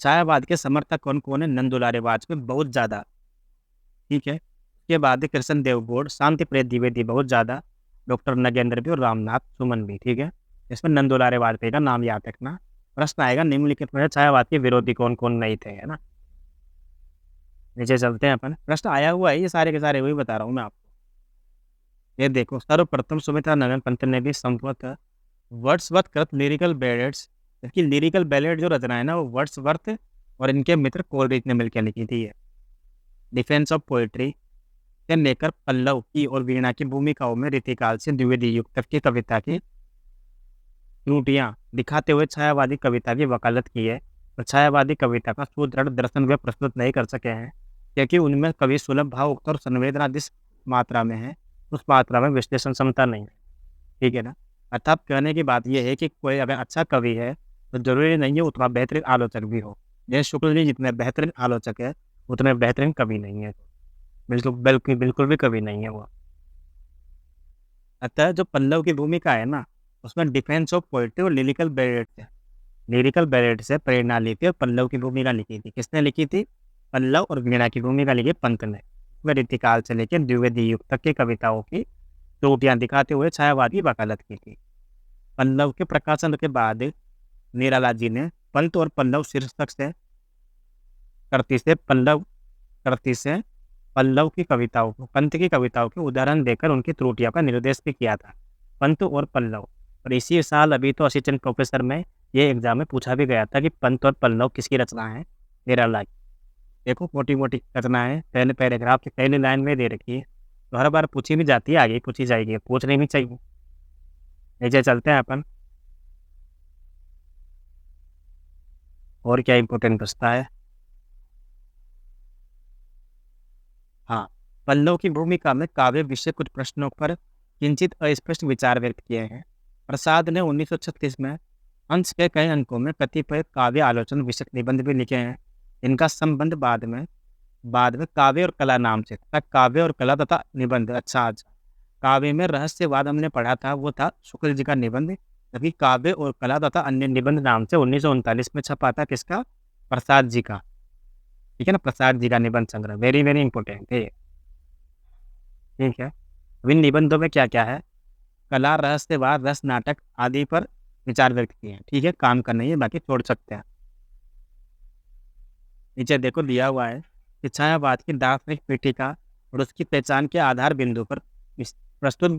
छायावाद के समर्थक कौन कौन है, नंदुलारे वाजपेयी बहुत ज़्यादा, ठीक है। उसके बाद कृष्ण देव गौड़, शांति प्रिय द्विवेदी बहुत ज़्यादा, डॉक्टर नगेंद्र भी और रामनाथ सुमन भी, ठीक है। इसमें नंदुलारे वाजपेयी का नाम याद रखना। प्रश्न आएगा निम्नलिखित में छायावाद के विरोधी कौन कौन नहीं थे, है ना। नीचे चलते हैं अपन, प्रश्न आया हुआ है ये सारे के सारे, वही बता रहा हूँ मैं आपको। ये देखो, सर्वप्रथम सुमित्रा नंदन पंत ने भी संभवत वर्ड्सवर्थ कृत लिरिकल बैलेट्स, जबकि लिरिकल बैलेट जो रचना है ना वो वर्ड्सवर्थ और इनके मित्र कोलरिज ने मिलकर लिखी थी। डिफेंस ऑफ पोएट्री से लेकर पल्लव की और वीणा की भूमिकाओं में रीतिकाल से द्विवेदी युग तक की कविता की त्रुटियां दिखाते हुए छायावादी कविता की वकालत की है। और छायावादी कविता का सुदृढ़ दर्शन वे प्रस्तुत नहीं कर सके हैं, क्योंकि उनमें कवि सुलभ भावुकता और संवेदना जिस मात्रा में है उस मात्रा में विश्लेषण क्षमता नहीं है, ठीक है ना। अर्थात कहने की बात यह है कि कोई अगर अच्छा कवि है तो जरूरी नहीं है उतना बेहतरीन आलोचक भी हो। जैसे शुक्ल जी जितने बेहतरीन आलोचक है उतने बेहतरीन कवि नहीं है, बिल्कुल बिल्कुल बिल्कुल भी कवि नहीं है वो। अतः जो पल्लव की भूमिका है ना, उसमें डिफेंस ऑफ पोएट्री और लिरिकल बैलेट है, लिरिकल बैलेट से प्रेरणा ली थी और पल्लव की भूमिका लिखी थी। किसने लिखी थी? पल्लव और वीणा की भूमिका लिखी पंत ने। वह रीतिकाल से लेकर द्विवेदी युग तक की कविताओं की त्रुटियां दिखाते हुए छायावाद की वकालत की थी। पल्लव के प्रकाशन के बाद निराला जी ने पंत और पल्लव शीर्षक से करती से पल्लव की कविताओं को पंत की कविताओं के उदाहरण देकर उनकी त्रुटियों का निर्देश भी किया था। पंत और पल्लव। और इसी साल अभी तो असिस्टेंट प्रोफेसर में ये एग्जाम में पूछा भी गया था कि पंत और पल्लव किसकी रचना है? निराला की। देखो मोटी मोटी रचना है, पहले पैराग्राफ की पहली लाइन में दे रखी है, तो हर बार पूछी भी जाती है, आगे पूछी जाएगी, पूछनी भी चाहिए। नीचे चलते हैं अपन, और क्या इंपॉर्टेंट बचता है। हाँ, पल्लव की भूमिका में काव्य विषय कुछ प्रश्नों पर किंचित अस्पष्ट विचार व्यक्त किए हैं। प्रसाद ने 1936 में अंश के कई अंकों में कतिपय काव्य आलोचना विषयक निबंध भी लिखे हैं। इनका संबंध बाद में काव्य और कला नाम से तथा काव्य और कला तथा निबंध। अच्छा, काव्य में रहस्यवाद हमने पढ़ा था, वो था शुक्ल जी का निबंध। तभी काव्य और कला तथा अन्य निबंध नाम से 1939 में छपा था किसका? प्रसाद जी का। ठीक है ना, प्रसाद जी का निबंध संग्रह वेरी वेरी इंपॉर्टेंट है। ठीक है, इन निबंधों में क्या क्या है? कला, रहस्यवाद, रस, नाटक आदि पर विचार व्यक्त किए हैं। ठीक है, काम करना है, बाकी छोड़ सकते हैं। नीचे देखो दिया हुआ है कि छायावाद की दार्शनिक पीठिका और उसकी पहचान के आधार बिंदु पर प्रस्तुत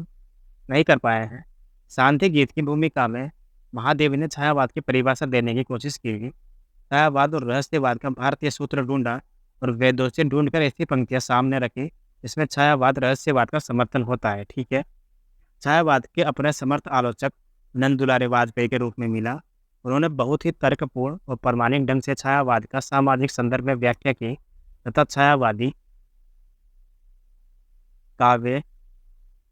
नहीं कर पाए हैं। शांति गीत की भूमिका में महादेवी ने छायावाद की परिभाषा देने की कोशिश की। छायावाद और रहस्यवाद का भारतीय सूत्र ढूंढा और वेदों से ढूंढकर ऐसी पंक्तियां सामने रखी जिसमें छायावाद रहस्यवाद का समर्थन होता है। ठीक है, छायावाद के अपने समर्थ आलोचक नंद दुलारे वाजपेयी के रूप में मिला। उन्होंने बहुत ही तर्कपूर्ण और प्रामाणिक ढंग से छायावाद का सामाजिक संदर्भ में व्याख्या की तथा छायावादी काव्य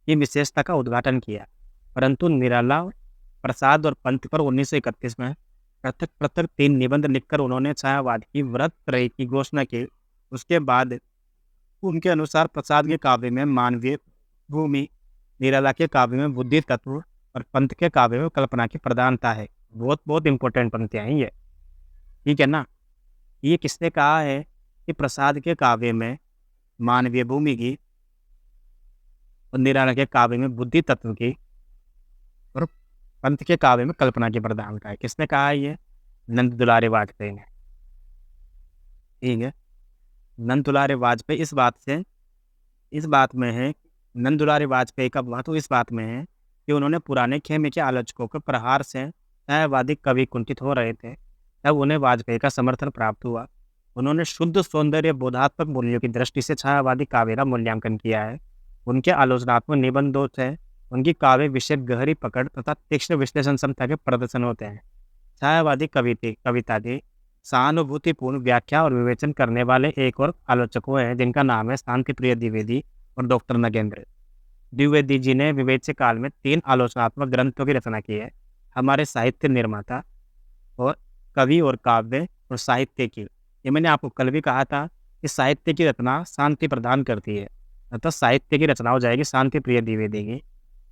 की विशेषता का उद्घाटन किया। परंतु निराला, प्रसाद और पंत पर 1931 में पृथक पृथक 3 निबंध लिखकर उन्होंने छायावाद की वृहत त्रयी की घोषणा की। उसके बाद उनके अनुसार प्रसाद के काव्य में मानवीय भूमि, निराला के काव्य में बुद्धि तत्व और पंत के काव्य में कल्पना की प्रधानता है। बहुत बहुत इंपॉर्टेंट पंक्तियां हैं ये। ठीक है ना, ये किसने कहा है कि प्रसाद के काव्य में मानवीय भूमि की और निराला के काव्य में बुद्धि तत्व की और पंत के काव्य में कल्पना की प्रधानता है? किसने कहा है ये? नंद दुलारे वाजपेयी ने। ठीक है, नंद दुलारे वाजपेयी इस बात में है, नंद दुलारे वाजपेयी का महत्व इस बात में है कि उन्होंने पुराने खेमे के आलोचकों के प्रहार से छायावादी कवि कुंठित हो रहे थे, तब उन्हें वाजपेयी का समर्थन प्राप्त हुआ। उन्होंने शुद्ध सौंदर्य बोधात्मक मूल्यों की दृष्टि से छायावादी काव्य का मूल्यांकन किया है। उनके आलोचनात्मक निबंधों से उनकी काव्य विषय गहरी पकड़ तथा तीक्ष्ण विश्लेषण क्षमता के प्रदर्शन होते हैं। छायावादी कविता की सहानुभूतिपूर्ण व्याख्या और विवेचन करने वाले एक और आलोचकों हैं जिनका नाम है शांति प्रिय द्विवेदी और डॉक्टर नगेंद्र। द्विवेदी जी ने विवेच्य काल में 3 आलोचनात्मक ग्रंथों की रचना की है। हमारे साहित्य निर्माता और कवि और काव्य और साहित्य की। ये मैंने आपको कल भी कहा था कि साहित्य की रचना शांति प्रदान करती है, अतः साहित्य की रचना हो जाएगी शांति प्रिय द्विवेदी की।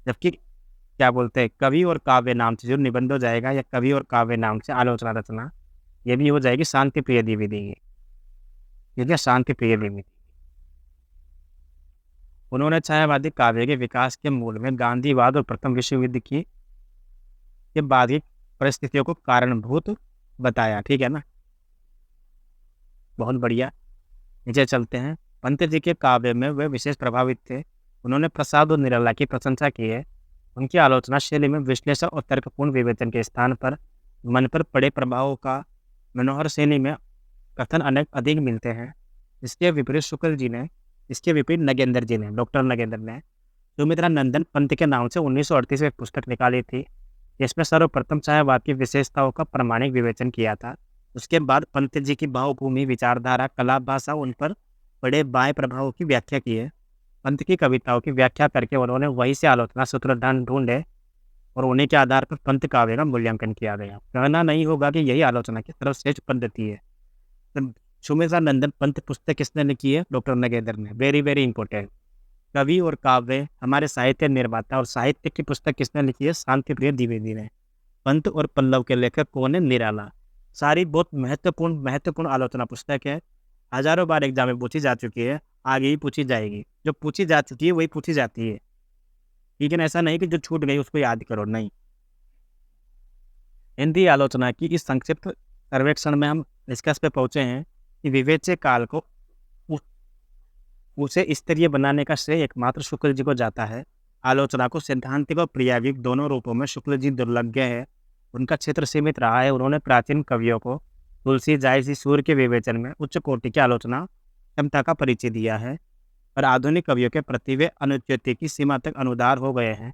जबकि क्या बोलते हैं, कवि और काव्य नाम से जो निबंध हो जाएगा या कवि और काव्य नाम से आलोचना रचना, ये भी हो जाएगी शांति प्रिय द्विवेदी की। ठीक है, शांति प्रिय द्विवेदी। उन्होंने छायावादी काव्य के विकास के मूल में गांधीवाद और प्रथम विश्व युद्ध की के बाद की परिस्थितियों को कारणभूत बताया। ठीक है ना, बहुत बढ़िया। नीचे चलते हैं। पंत जी के काव्य में वे विशेष प्रभावित थे। उन्होंने प्रसाद और निराला की प्रशंसा की है। उनकी आलोचना शैली में विश्लेषण और तर्कपूर्ण विवेचन के स्थान पर मन पर पड़े प्रभावों का मनोहर शैली में कथन अधिक मिलते हैं। इसके विपरीत नगेंद्र जी ने, डॉक्टर नगेंद्र ने सुमित्रा नंदन पंत के नाम से 1938 में एक पुस्तक निकाली थी, जिसमें सर्वप्रथम छायावाद की विशेषताओं का प्रामाणिक विवेचन किया था। उसके बाद पंत जी की भावभूमि, विचारधारा, कला, भाषा, उन पर पड़े बाह्य प्रभावों की व्याख्या की है। पंत की कविताओं की व्याख्या करके उन्होंने वहीं से आलोचना सूत्र ढूंढे और उन्हीं के आधार पर पंत काव्य का मूल्यांकन किया गया। कहना नहीं होगा कि यही आलोचना की सर्वश्रेष्ठ पद्धति है। तो सुमित्रा नंदन पंत पुस्तक किसने लिखी है? डॉक्टर नगेंद्र ने। Very very important. कवि और काव्य, हमारे साहित्य निर्माता और साहित्य की पुस्तक किसने लिखी है? शांति प्रिय द्विवेदी ने। पंत और पल्लव के लेखक कौन है? निराला। सारी बहुत महत्वपूर्ण महत्वपूर्ण आलोचना पुस्तक है, हजारों बार एग्जाम में पूछी जा चुकी है, आगे ही पूछी जाएगी। जो पूछी जा चुकी है वही पूछी जाती है, ठीक है ना? ऐसा नहीं कि जो छूट गई उसको याद करो, नहीं। हिंदी आलोचना की इस संक्षिप्त सर्वेक्षण में हम निष्कर्ष पे पहुंचे हैं कि विवेच्य काल को उ- उसे स्तरीय बनाने का श्रेय एकमात्र शुक्ल जी को जाता है। आलोचना को सैद्धांतिक और प्रायोगिक दोनों रूपों में शुक्ल जी दुर्लभ है। उनका क्षेत्र सीमित रहा है। उन्होंने प्राचीन कवियों को तुलसी, जायसी, सूर्य के विवेचन में उच्च कोटि की आलोचना क्षमता का परिचय दिया है, और आधुनिक कवियों के प्रति वे अनुच्चति की सीमा तक अनुदार हो गए हैं।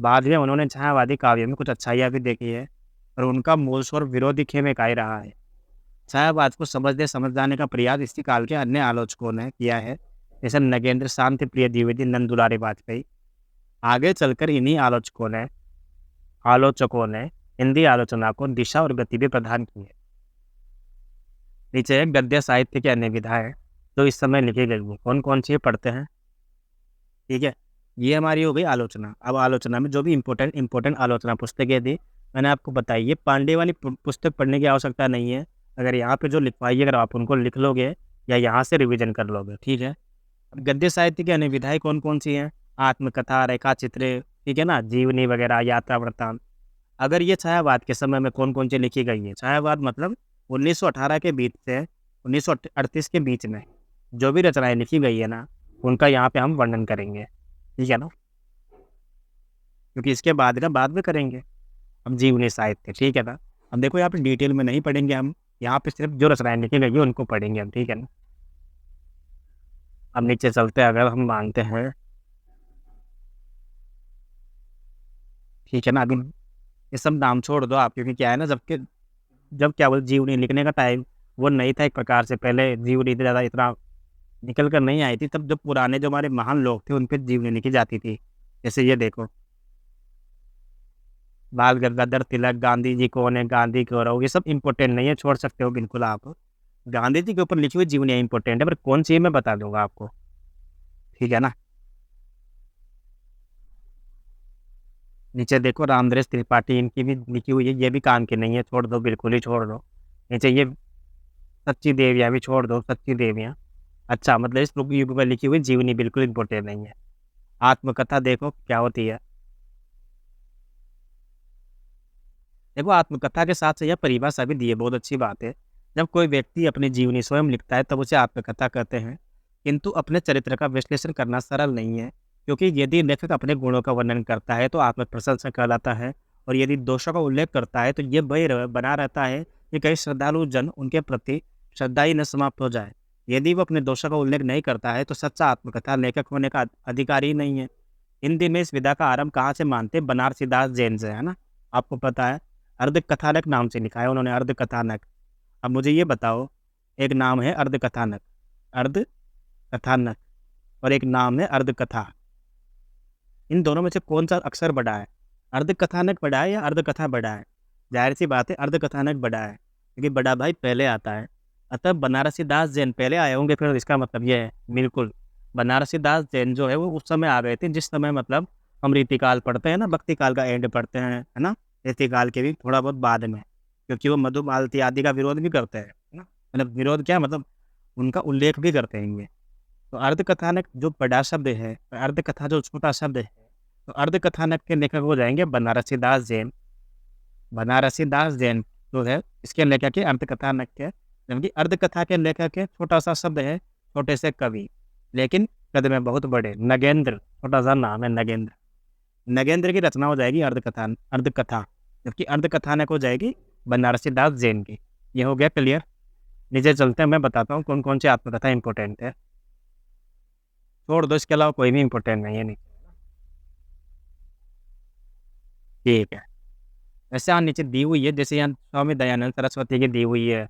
बाद में उन्होंने छायावादी काव्य में कुछ अच्छाइयाँ भी देखी है, और उनका मूल स्वर विरोधी खेमे का ही रहा है। छायावाद को समझ जाने का प्रयास इसी काल के अन्य आलोचकों ने किया है, जैसे नगेंद्र, शांति प्रिय द्विवेदी, नंद दुलारी वाजपेयी। आगे चलकर इन्हीं आलोचकों ने हिंदी आलोचना को दिशा और गति भी प्रदान की है। नीचे एक गद्य साहित्य की अन्य विधाएं जो इस समय लिखी गई है, कौन कौन सी पढ़ते हैं, ठीक है? ये हमारी हो गई आलोचना। अब आलोचना में जो भी इम्पोर्टेंट आलोचना पुस्तकें थी मैंने आपको बताई। ये पांडे वाली पुस्तक पढ़ने की आवश्यकता नहीं है। अगर यहाँ पे जो लिखवाई है अगर आप उनको लिख लोगे या यहाँ से रिवीजन कर लोगे, ठीक है? अब गद्य साहित्य की अन्य विधाएं कौन कौन सी हैं? आत्मकथा, रेखा चित्र, ठीक है ना, जीवनी वगैरह, यात्रा वृत्तांत। अगर ये छायावाद के समय में कौन कौन सी लिखी गई है, छायावाद मतलब 1918 के बीच से 1938 के बीच में जो भी रचनाएं लिखी गई है ना, उनका यहाँ पे हम वर्णन करेंगे, ठीक है ना? क्योंकि इसके बाद का बाद में करेंगे हम जीवनी साहित्य, ठीक है ना? अब देखो यहाँ पे डिटेल में नहीं पढ़ेंगे हम, यहाँ पे सिर्फ जो रचनाएं लिखी गई है उनको पढ़ेंगे हम, ठीक है ना? अब नीचे चलते हैं, अगर हम मानते हैं, ठीक है ना? अभी ये सब नाम छोड़ दो आप, क्योंकि क्या है ना, जब क्या बोलते जीवनी लिखने का टाइम वो नहीं था एक प्रकार से। पहले जीवनी इतना निकल कर नहीं आई थी। तब जो पुराने जो हमारे महान लोग थे उन पे जीवनी लिखी जाती थी। जैसे ये देखो, बाल गंगाधर तिलक, गांधी जी कौन है, गांधी क्यों रहो, ये सब इंपॉर्टेंट नहीं है, छोड़ सकते हो बिल्कुल आप। गांधी जी के ऊपर लिखी हुई जीवनी इंपॉर्टेंट है, पर कौन सी है मैं बता दूंगा आपको, ठीक है ना? नीचे देखो, रामदरेश त्रिपाठी, इनकी भी लिखी हुई है, ये भी काम की नहीं है, छोड़ दो, बिल्कुल ही छोड़ दो। नीचे ये सच्ची देवियाँ भी छोड़ दो, सच्ची देवियाँ। अच्छा, मतलब इस युग में लिखी हुई जीवनी बिल्कुल इंपॉर्टेंट नहीं है। आत्मकथा देखो क्या होती है। देखो, आत्मकथा के साथ से यह परिभाषा भी दी है, बहुत अच्छी बात है। जब कोई व्यक्ति अपनी जीवनी स्वयं लिखता है तब उसे आत्मकथा कहते हैं। किंतु अपने चरित्र का विश्लेषण करना सरल नहीं है, क्योंकि यदि लेखक अपने गुणों का वर्णन करता है तो आत्म प्रशंसा कहलाता है, और यदि दोषों का उल्लेख करता है तो ये बना रहता है कि कई श्रद्धालु जन उनके प्रति श्रद्धा ही न समाप्त हो जाए। यदि वो अपने दोषों का उल्लेख नहीं करता है तो सच्चा आत्मकथा लेखक होने का अधिकार ही नहीं है। हिंदी में इस विधा का आरंभ कहाँ से मानते? बनारसी दास जैन से, है ना? आपको पता है, अर्ध कथानक नाम से लिखा है उन्होंने, अर्ध कथानक। अब मुझे ये बताओ, एक नाम है अर्ध कथानक, अर्ध कथानक, और एक नाम है अर्ध कथा। इन दोनों में से कौन सा अक्षर बड़ा है? अर्ध कथानक बड़ा है या अर्ध कथा बड़ा है? जाहिर सी बात है अर्ध कथानक बड़ा है, क्योंकि बड़ा भाई पहले आता है। अतः बनारसी दास जैन पहले आए होंगे, फिर इसका मतलब ये है बिल्कुल। बनारसी दास जैन जो है वो उस समय आ गए थे जिस समय, मतलब हम रीतिकाल पढ़ते हैं ना, भक्ति काल का एंड पढ़ते हैं, है ना? रीतिकाल के भी थोड़ा बहुत बाद में, क्योंकि वो मधुमालती आदि का विरोध भी करते हैं, है ना? मतलब विरोध क्या, मतलब उनका उल्लेख भी करते हैं ये। तो अर्ध कथानक जो बड़ा शब्द है, अर्ध कथा जो छोटा शब्द है, तो अर्ध कथानक के लेखक हो जाएंगे बनारसी दास जैन। बनारसी दास जैन जो है इसके लेखक है अर्ध कथानक के, जबकि अर्ध कथा के लेखक है छोटा सा शब्द है, छोटे से कवि, लेकिन कद में बहुत बड़े, नगेंद्र, छोटा सा नाम है नगेंद्र। नगेंद्र की रचना हो जाएगी अर्ध कथा, जबकि अर्ध कथानक हो जाएगी बनारसी दास जैन की। ये हो गया क्लियर? नीचे चलते हैं, मैं बताता हूँ कौन कौन सी आत्मकथा इंपॉर्टेंट है। छोड़ दो, इसके अलावा कोई भी इंपॉर्टेंट नहीं है, नहीं, ठीक है? वैसे यहाँ नीचे दी हुई है, जैसे यहाँ स्वामी दयानंद सरस्वती की दी हुई है,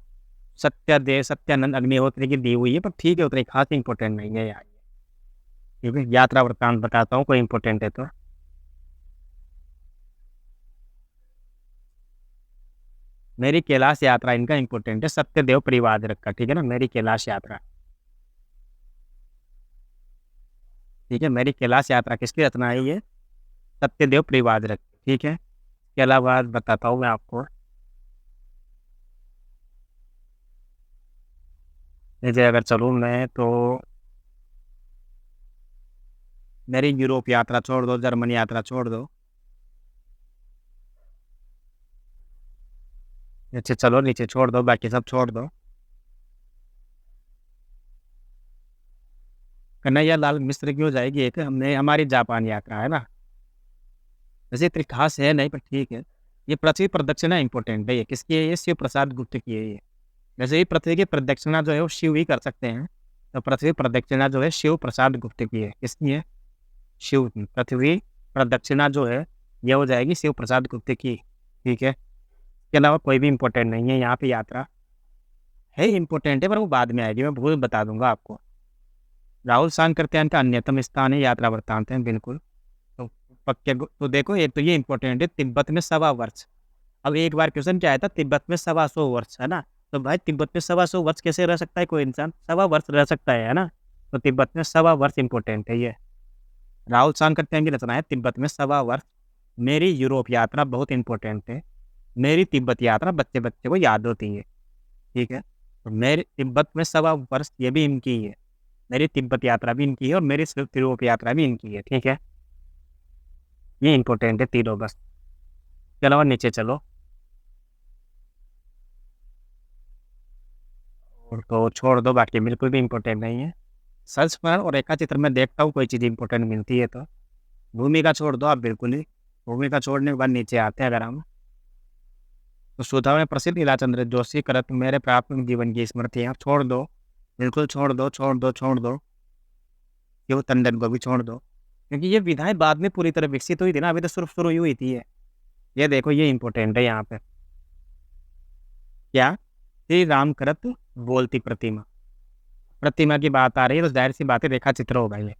सत्यानंद अग्निहोत्री की दी हुई है, पर ठीक है, उतनी खास इंपॉर्टेंट नहीं है यार। क्योंकि यात्रा वृत्तांत बताता हूँ, कोई इंपॉर्टेंट है तो। मेरी कैलाश यात्रा इनका इंपॉर्टेंट है, सत्यदेव परिवादरक का, ठीक है ना? मेरी कैलाश यात्रा, ठीक है? मेरी कैलाश यात्रा किसकी रचना है? ये सत्यदेव परिवादरक, ठीक है? इसके अलावा बताता हूँ मैं आपको, जैसे अगर चलूँ मैं तो मेरी यूरोप यात्रा छोड़ दो, जर्मनी यात्रा छोड़ दो, नीचे चलो, नीचे छोड़ दो, बाकी सब छोड़ दो। कन्हैया लाल मिस्र की हो जाएगी एक, हमने हमारी जापान यात्रा है ना, वैसे इतनी खास है नहीं पर ठीक है। ये पृथ्वी प्रदक्षिणा इंपॉर्टेंट है, ये किसकी है? ये शिव प्रसाद गुप्त की है ये। वैसे ही पृथ्वी की प्रदक्षिणा जो है वो शिव ही कर सकते हैं, तो पृथ्वी प्रदक्षिणा जो है शिव प्रसाद गुप्त की है। किसकी है? शिव की। पृथ्वी प्रदक्षिणा जो है ये हो जाएगी शिव प्रसाद गुप्त की, ठीक है। इसके अलावा कोई भी इम्पोर्टेंट नहीं है यहाँ पे यात्रा, है इम्पोर्टेंट है पर वो बाद में आएगी, मैं भूल बता दूंगा आपको। राहुल सांकृत्यायन का अन्यतम स्थान है यात्रा वृत्तांत है, बिल्कुल। तो पक्के तो देखो, एक तो ये इम्पोर्टेंट है, तिब्बत में 1.25 वर्ष। अब एक बार क्वेश्चन क्या आया था, तिब्बत में 125 वर्ष है ना, तो भाई तिब्बत में 125 वर्ष कैसे रह सकता है कोई इंसान? 1.25 वर्ष रह सकता है ना, तो तिब्बत में 1.25 वर्ष इंपॉर्टेंट है ये। राहुल सांकृत्यायन की रचना है तिब्बत में 1.25 वर्ष। मेरी यूरोप यात्रा बहुत इंपॉर्टेंट है, मेरी तिब्बत यात्रा बच्चे बच्चे को याद होती है, ठीक है। तो मेरी तिब्बत में 1.25 वर्ष ये भी इनकी है, मेरी तिब्बत यात्रा भी इनकी है और मेरी यूरोप यात्रा भी इनकी है, ठीक है। ये इंपॉर्टेंट है तीनों बस। इसके अलावा नीचे चलो, और तो छोड़ दो, बाकी बिल्कुल भी इम्पोर्टेंट नहीं है। संस्मरण और रेखा चित्र में देखता हूँ कोई चीज़ इंपॉर्टेंट मिलती है तो। भूमिका छोड़ दो आप बिल्कुल ही, भूमिका छोड़ने के बाद नीचे आते हैं अगर हम, तो सुधा में प्रसिद्ध इलाचंद्र जोशी करत मेरे प्राथमिक जीवन की स्मृति आप छोड़ दो, बिल्कुल छोड़ दो, छोड़ दो, छोड़ दो। ये वो टंडन को भी छोड़ दो, क्योंकि ये विधाएं बाद में पूरी तरह विकसित हुई थी ना, अभी तो शुरू शुरू हुई थी ये देखो ये इंपॉर्टेंट है यहाँ पे। क्या? श्री राम करत बोलती प्रतिमा, प्रतिमा की बात आ रही है तो जाहिर सी बात है रेखा चित्र होगा ये,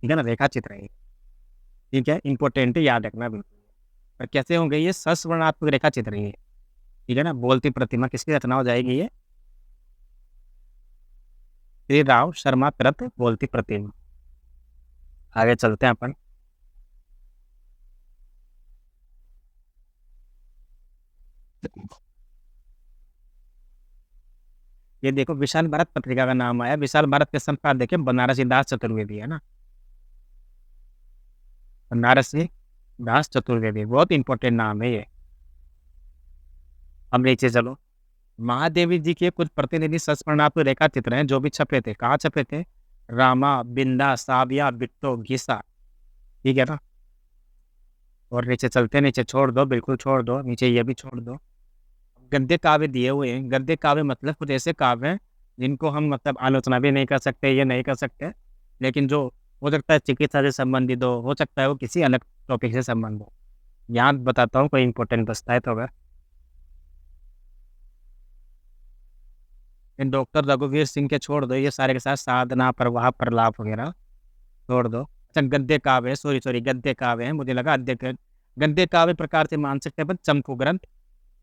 ठीक है ना, रेखा चित्र है ये, ठीक है, इंपॉर्टेंट है, याद रखना बिल्कुल। पर कैसे होंगे ये? सस्वर्णात्मक रेखा चित्र है ये, ठीक है ना। बोलती प्रतिमा किसकी रचना हो जाएगी ये? श्री राव शर्मा कृत बोलती प्रतिमा। आगे चलते हैं अपन। ये देखो विशाल भारत पत्रिका का नाम आया, विशाल भारत के संपादक है बनारसी दास चतुर्वेदी, है ना, बनारसी दास चतुर्वेदी, बहुत इंपॉर्टेंट नाम है ये। अब नीचे चलो, महादेवी जी के कुछ प्रतिनिधि संस्मरणात्मक रेखा चित्र हैं जो भी छपे थे, कहाँ छपे थे? रामा, बिंदा, साबिया, बिट्टो, घीसा, ठीक है ना। और नीचे चलते हैं, नीचे छोड़ दो, बिल्कुल छोड़ दो, नीचे ये भी छोड़ दो। गद्य काव्य दिए हुए हैं, गद्य काव्य मतलब कुछ ऐसे काव्य हैं जिनको हम मतलब आलोचना भी नहीं कर सकते, ये नहीं कर सकते, लेकिन जो हो सकता है चिकित्सा से संबंधित हो सकता है वो किसी अलग टॉपिक से संबंध हो। यहाँ बताता हूँ कोई इंपॉर्टेंट बचता है तो, अगर इन डॉक्टर रघुवीर सिंह के छोड़ दो, ये सारे के साथ साधना प्रवाह प्रलाप वगैरह छोड़ दो। अच्छा गद्य काव्य है, सॉरी सॉरी, गद्य काव्य है, मुझे लगा गद्य काव्य प्रकार से मान सकते हैं अपन चंपू ग्रंथ,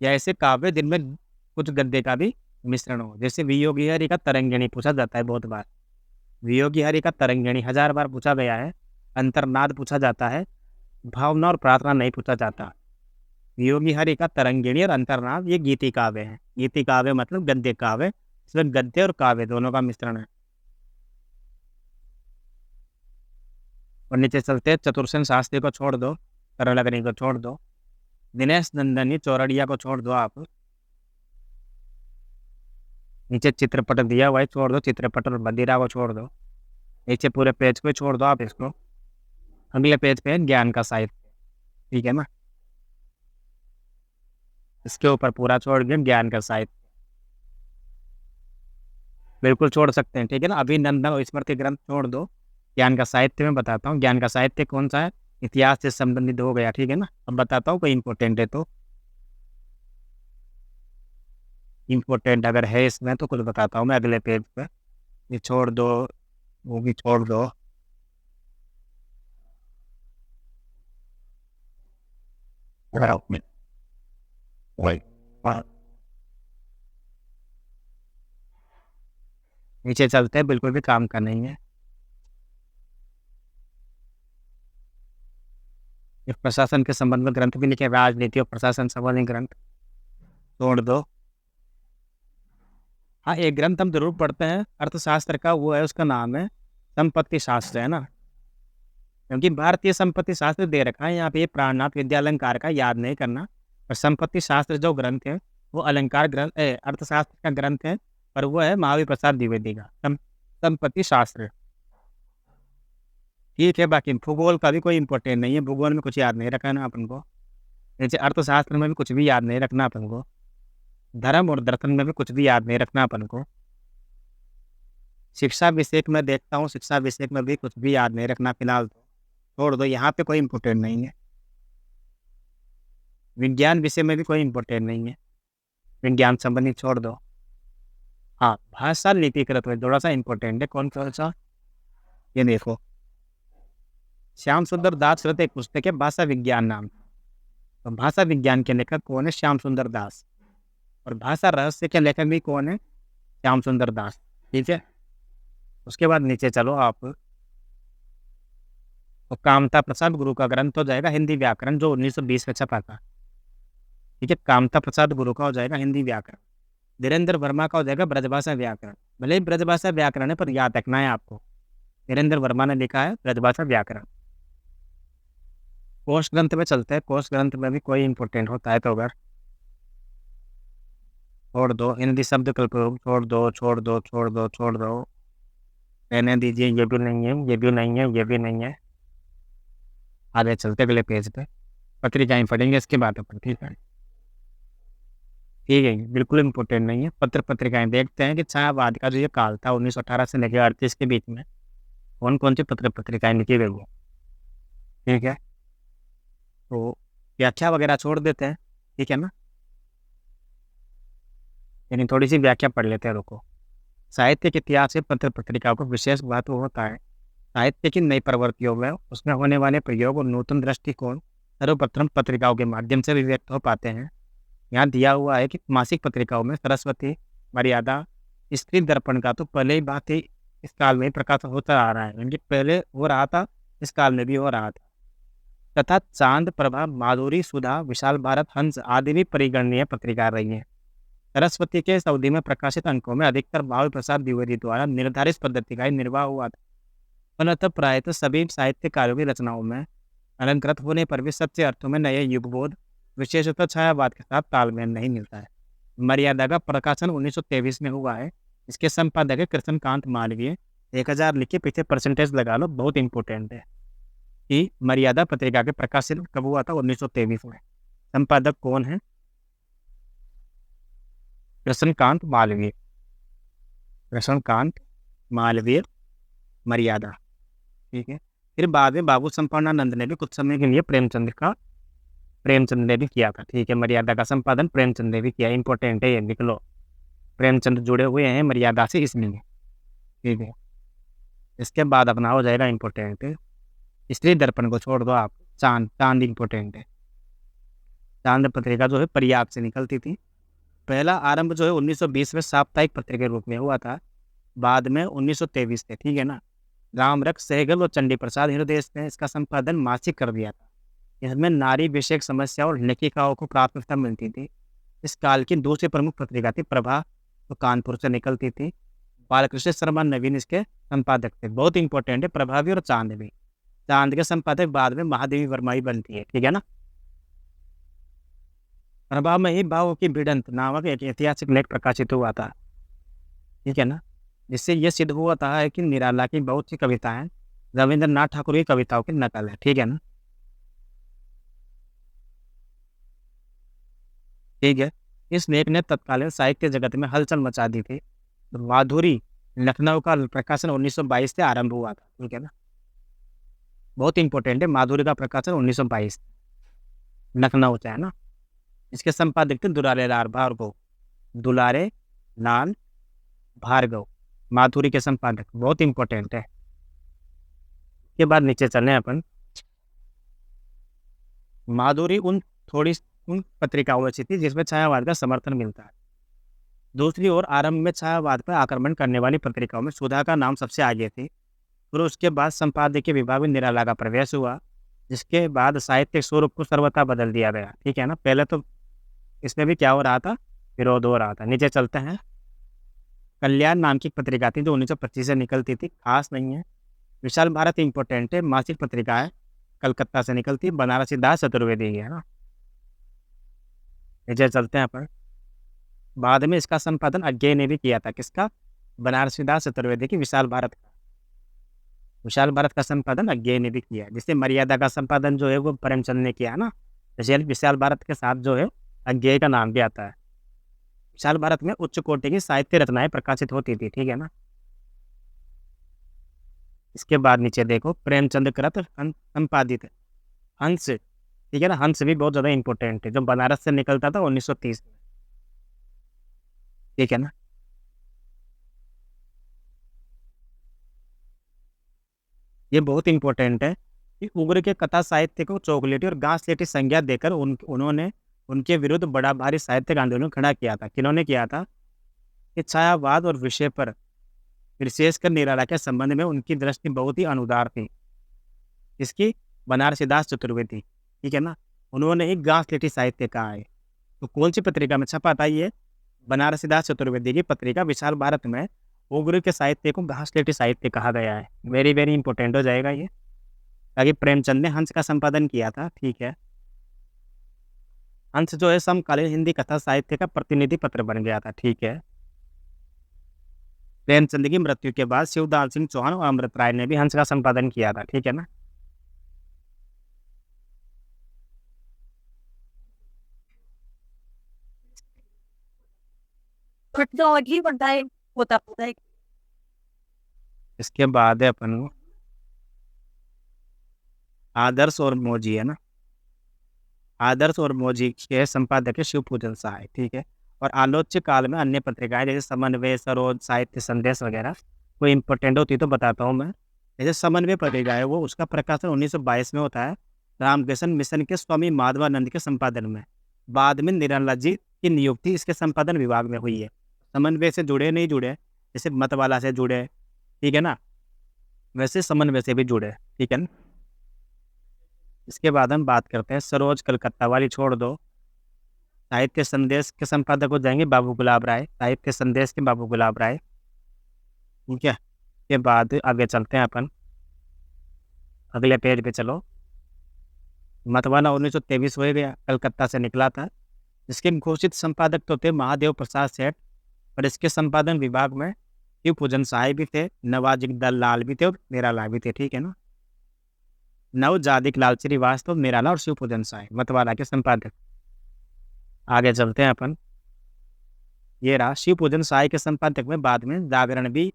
या ऐसे काव्य जिनमें कुछ गद्य का भी मिश्रण हो, जैसे वियोगी हरि का तरंगिणी पूछा जाता है बहुत बार, वियोगी हरि का तरंगिणी 1000 बार पूछा गया है। अंतर्नाद पूछा जाता है, भावना और प्रार्थना नहीं पूछा जाता। वियोगी हरि का तरंगिणी और अंतर्नाद ये गीति काव्य है, गीति काव्य मतलब गद्य काव्य, इसमें गद्य और काव्य दोनों का मिश्रण है। और नीचे चलते हैं, चतुर्सेन शास्त्री को छोड़ दो, तरलग्नि को छोड़ दो, दिनेश नंदनी चौरड़िया को छोड़ दो आप, नीचे चित्रपट दिया हुआ है छोड़ दो, चित्रपट और बदिरा को छोड़ दो, नीचे पूरे पेज को छोड़ दो आप इसको। अगले पेज पे है ज्ञान का साहित्य, ठीक है ना, इसके ऊपर पूरा छोड़ दिया ज्ञान का साहित्य, बिल्कुल छोड़ सकते हैं, ठीक है ना। अभिनंदन और स्मृति ग्रंथ छोड़ दो, ज्ञान का साहित्य में बताता हूँ, ज्ञान का साहित्य कौन सा है? इतिहास से संबंधित हो गया, ठीक है ना। अब बताता हूँ कोई इंपॉर्टेंट है तो, इम्पोर्टेंट अगर है इसमें तो कुछ बताता हूँ मैं अगले पेज पे। ये छोड़ दो, वो भी छोड़ दो, नीचे चलते हैं, बिल्कुल भी काम का नहीं है। एक प्रशासन के संबंध में ग्रंथ भी लिखे, राजनीति और प्रशासन संबंधी ग्रंथ छोड़ दो। हाँ, एक ग्रंथ हम जरूर पढ़ते हैं अर्थशास्त्र का, वो है, उसका नाम है संपत्ति शास्त्र, है ना। क्योंकि भारतीय संपत्ति शास्त्र दे रखा है यहाँ पे, प्राणनाथ विद्यालंकार का याद नहीं करना। और संपत्ति शास्त्र जो ग्रंथ है वो अलंकार ग्रंथ, अर्थशास्त्र का ग्रंथ है, और वो है महावीर प्रसाद द्विवेदी का संपत्ति शास्त्र। ठीक है, बाकी भूगोल का भी कोई इंपॉर्टेंट नहीं है, भूगोल में कुछ याद नहीं रखना अपन को। जैसे अर्थशास्त्र में भी कुछ भी याद नहीं रखना अपन को, धर्म और दर्शन में भी कुछ भी याद नहीं रखना अपन को। शिक्षा विषय में देखता हूँ, शिक्षा विषय में भी कुछ भी याद नहीं रखना फिलहाल, तो छोड़ दो, यहाँ पे कोई इंपॉर्टेंट नहीं है। विज्ञान विषय में भी कोई इंपॉर्टेंट नहीं है, विज्ञान संबंधी छोड़ दो। हाँ, भाषा लिपिकृत है, थोड़ा सा इंपॉर्टेंट है। कौन सा? ये देखो, श्याम सुंदर दास कृत एक पुस्तक है भाषा विज्ञान नाम। तो भाषा विज्ञान के लेखक कौन है? श्याम सुंदर दास। और भाषा रहस्य के लेखक भी कौन है? श्याम सुंदर दास। ठीक है, उसके बाद नीचे चलो आप, तो कामता प्रसाद गुरु का ग्रंथ हो जाएगा हिंदी व्याकरण, जो 1920 में छपा था। ठीक है, कामता प्रसाद गुरु का हो जाएगा हिंदी व्याकरण। धीरेन्द्र वर्मा का हो जाएगा ब्रजभाषा व्याकरण। भले ही ब्रजभाषा व्याकरण है, पर याद रखना है आपको, धीरेन्द्र वर्मा ने लिखा है ब्रजभाषा व्याकरण। कोश ग्रंथ में चलते हैं, कोश ग्रंथ में भी कोई इंपॉर्टेंट होता है तो अगर छोड़ दो, हिंदी शब्द कल्पयोग छोड़ दो, छोड़ दो, छोड़ दो, छोड़ दो, रहने दीजिए, ये भी नहीं है, ये भी नहीं है, ये भी नहीं है। आगे चलते अगले पेज पे, पत्रिकाएं पढ़ेंगे इसके बाद अपन। ठीक है, ठीक है, बिल्कुल इम्पोर्टेंट नहीं है। पत्रिकाएं देखते हैं कि छायावाद का जो ये काल था 1918 से लेकर 38 के बीच में कौन कौन सी पत्रिकाएं लिखी गई है। ठीक है, तो व्याख्या वगैरह छोड़ देते हैं, ठीक है ना, यानी थोड़ी सी व्याख्या पढ़ लेते हैं। रुको, साहित्य के इतिहास से पत्रिकाओं को विशेष महत्व होता है। साहित्य की नई प्रवृत्तियों में उसमें होने वाले प्रयोग और नूतन दृष्टिकोण सर्वप्रथम पत्रिकाओं के माध्यम से भी व्यक्त हो पाते हैं। यहाँ दिया हुआ है कि मासिक पत्रिकाओं में सरस्वती, मर्यादा, स्त्री दर्पण का तो पहले ही बात ही इस काल में प्रकाशन होता आ रहा है, यानी पहले हो रहा था, इस काल में भी हो रहा था। तथा चांद, प्रभा, माधुरी, सुधा, विशाल भारत, हंस आदि भी परिगणनीय पत्रिका रही हैं। सरस्वती के इस अवधि में प्रकाशित अंकों में अधिकतर महावीर प्रसाद द्विवेदी द्वारा निर्धारित पद्धति का ही निर्वाह हुआ था। परंतु प्रायतः सभी साहित्यकारों की रचनाओं में अलंकृत होने पर भी सच्चे अर्थों में नए युगबोध, विशेषतः छायावाद के साथ तालमेल नहीं मिलता है। मर्यादा का प्रकाशन 1923 में हुआ है। इसके संपादक है कृष्णकांत मालवीय। 1000 लिखे, पीछे परसेंटेज लगा लो, बहुत इंपॉर्टेंट है कि मर्यादा पत्रिका के प्रकाशन कब हुआ था? 1923 में। संपादक कौन है? कृष्णकांत मालवीय। कृष्णकांत मालवीय, मर्यादा। ठीक है, फिर बाद में बाबू संपूर्णानंद ने भी कुछ समय के लिए प्रेमचंद ने भी किया था। ठीक है, मर्यादा का संपादन प्रेमचंद ने भी किया, इंपॉर्टेंट है, ये लिख लो, प्रेमचंद जुड़े हुए हैं मर्यादा से इसलिए। ठीक है, इसके बाद अपना हो जाएगा इंपॉर्टेंट है, स्त्री दर्पण को छोड़ दो आप, चांद इंपॉर्टेंट है। चांद पत्रिका जो है प्रयाग से निकलती थी। पहला आरंभ जो है 1920 में साप्ताहिक पत्रिका के रूप में हुआ था, बाद में 1923 से। ठीक है ना, रामरख सहगल और चंडी प्रसाद हृदय ने इसका संपादन मासिक कर दिया था। इसमें नारी विषयक समस्या और लेखिकाओं को प्राथमिकता मिलती थी। इस काल की दूसरी प्रमुख पत्रिका थी प्रभा, तो कानपुर से निकलती थी। बालकृष्ण शर्मा नवीन इसके संपादक थे, बहुत इंपॉर्टेंट है प्रभा भी और चांद भी। चांद के संपादक बाद में महादेवी वर्मा ही बनती है। ठीक है ना, प्रभा में ही भावों की भिड़ंत नामक एक ऐतिहासिक लेख प्रकाशित हुआ था। ठीक है ना, जिससे यह सिद्ध हुआ था कि निराला की बहुत सी कविताएं रविंद्रनाथ ठाकुर की कविताओं की नकल है। ठीक है ना, ठीक है, इस लेख ने तत्कालीन साहित्य जगत में हलचल मचा दी थी। माधुरी लखनऊ का प्रकाशन 1922 से आरंभ हुआ था। ठीक है ना, बहुत इंपॉर्टेंट है, माधुरी का प्रकाशन 1922 लखनऊ से है ना। इसके संपादक थे दुलारे लाल भार्गव, माधुरी के संपादक, बहुत इंपॉर्टेंट है। के बाद नीचे चले अपन, माधुरी उन पत्रिकाओं में से थी जिसमें छायावाद का समर्थन मिलता है। दूसरी ओर आरंभ में छायावाद पर आक्रमण करने वाली पत्रिकाओं में सुधा का नाम सबसे आगे थी। फिर उसके बाद संपादकीय विभाग में निराला का प्रवेश हुआ। जिसके बाद साहित्यिक स्वरूप को सर्वथा बदल दिया गया, ठीक है ना। पहले तो इसमें भी क्या हो रहा था, विरोध हो रहा था। नीचे चलते हैं। कल्याण नाम की एक पत्रिका थी जो 1925 से निकलती थी, खास नहीं है। विशाल भारत इंपॉर्टेंट है, मासिक पत्रिका है, कलकत्ता से निकलती, बनारसी दास चतुर्वेदी की है ना। नीचे चलते हैं अपन। बाद में इसका संपादन अज्ञेय ने भी किया था, किसका, बनारसी दास चतुर्वेदी की विशाल भारत का। विशाल भारत का संपादन अज्ञेय ने भी किया। जैसे मर्यादा का संपादन जो है वो प्रेमचंद ने किया है ना, जैसे विशाल भारत के साथ जो है अज्ञेय का नाम भी आता है। विशाल भारत में उच्च कोटि की साहित्य रचनाएं प्रकाशित होती थी, ठीक है ना। इसके बाद नीचे देखो, प्रेमचंद कृत संपादित हंस, ठीक है ना। हंस भी बहुत ज़्यादा इंपॉर्टेंट है, जो बनारस से निकलता था 1930 में, ठीक है ना। ये बहुत इंपॉर्टेंट है कि उग्र के कथा साहित्य को चॉकलेटी और घासलेटी संज्ञा देकर उन्होंने उनके विरुद्ध बड़ा भारी साहित्यिक आंदोलन खड़ा किया था। किन्होंने किया था कि छायावाद और विषय पर विशेषकर निराला के संबंध में उनकी दृष्टि बहुत ही अनुदार थी। इसकी बनारसीदास चतुर्वेदी, ठीक है ना। उन्होंने एक घासलेटी साहित्य कहा है। तो कौन सी पत्रिका में छपा था ये, बनारसीदास चतुर्वेदी की पत्रिका विशाल भारत में उग्र के साहित्य को घासलेटी साहित्य कहा गया है। वेरी वेरी इंपॉर्टेंट हो जाएगा ये, ताकि प्रेमचंद ने हंस का संपादन किया था, ठीक है। हंस जो है समकालीन हिंदी कथा साहित्य का प्रतिनिधि पत्र बन गया था, ठीक है। प्रेमचंद की मृत्यु के बाद शिवदास सिंह चौहान और अमृत राय ने भी हंस का संपादन किया था, ठीक है ना।
टेक्नोलॉजी बताए होता है।
इसके बाद है अपन को आदर्श और मौजी, है ना। आदर्श और मौजी के संपादक है शिवपूजन सहाय, ठीक है। और आलोच्य काल में अन्य पत्रिकाएं जैसे समन्वय, सरोज, साहित्य संदेश वगैरह कोई इंपॉर्टेंट होती तो बताता हूँ मैं। जैसे समन्वय पत्रिका है वो, उसका प्रकाशन 1922 में होता है, रामकृष्ण मिशन के स्वामी माधवानंद के संपादन में। बाद में निराला जी की नियुक्ति इसके संपादन विभाग में हुई है। समन्वय से जुड़े नहीं जुड़े, जैसे मतवाला से जुड़े, ठीक है ना, वैसे समन्वय से भी जुड़े, ठीक है ना। इसके बाद हम बात करते हैं सरोज, कलकत्ता वाली छोड़ दो। साहित्य संदेश के संपादक हो जाएंगे बाबू गुलाब राय, साहित्य संदेश के बाबू गुलाब राय, ठीक है। के बाद आगे चलते हैं अपन, अगले पेज पे चलो। मतवाला 1923 हो गया, कलकत्ता से निकला था। इसके घोषित संपादक तो थे महादेव प्रसाद सेठ, और इसके संपादन विभाग में शिवपूजन सहाय भी थे, नवाजिक लाल भी थे और निराला भी थे, ठीक है ना। नवजादिक लाल श्रीवास्तव, निराला और शिवपूजन सहाय मतवाला के संपादक। आगे चलते हैं अपन। ये रहा शिवपूजन सहाय के संपादक में बाद में जागरण भी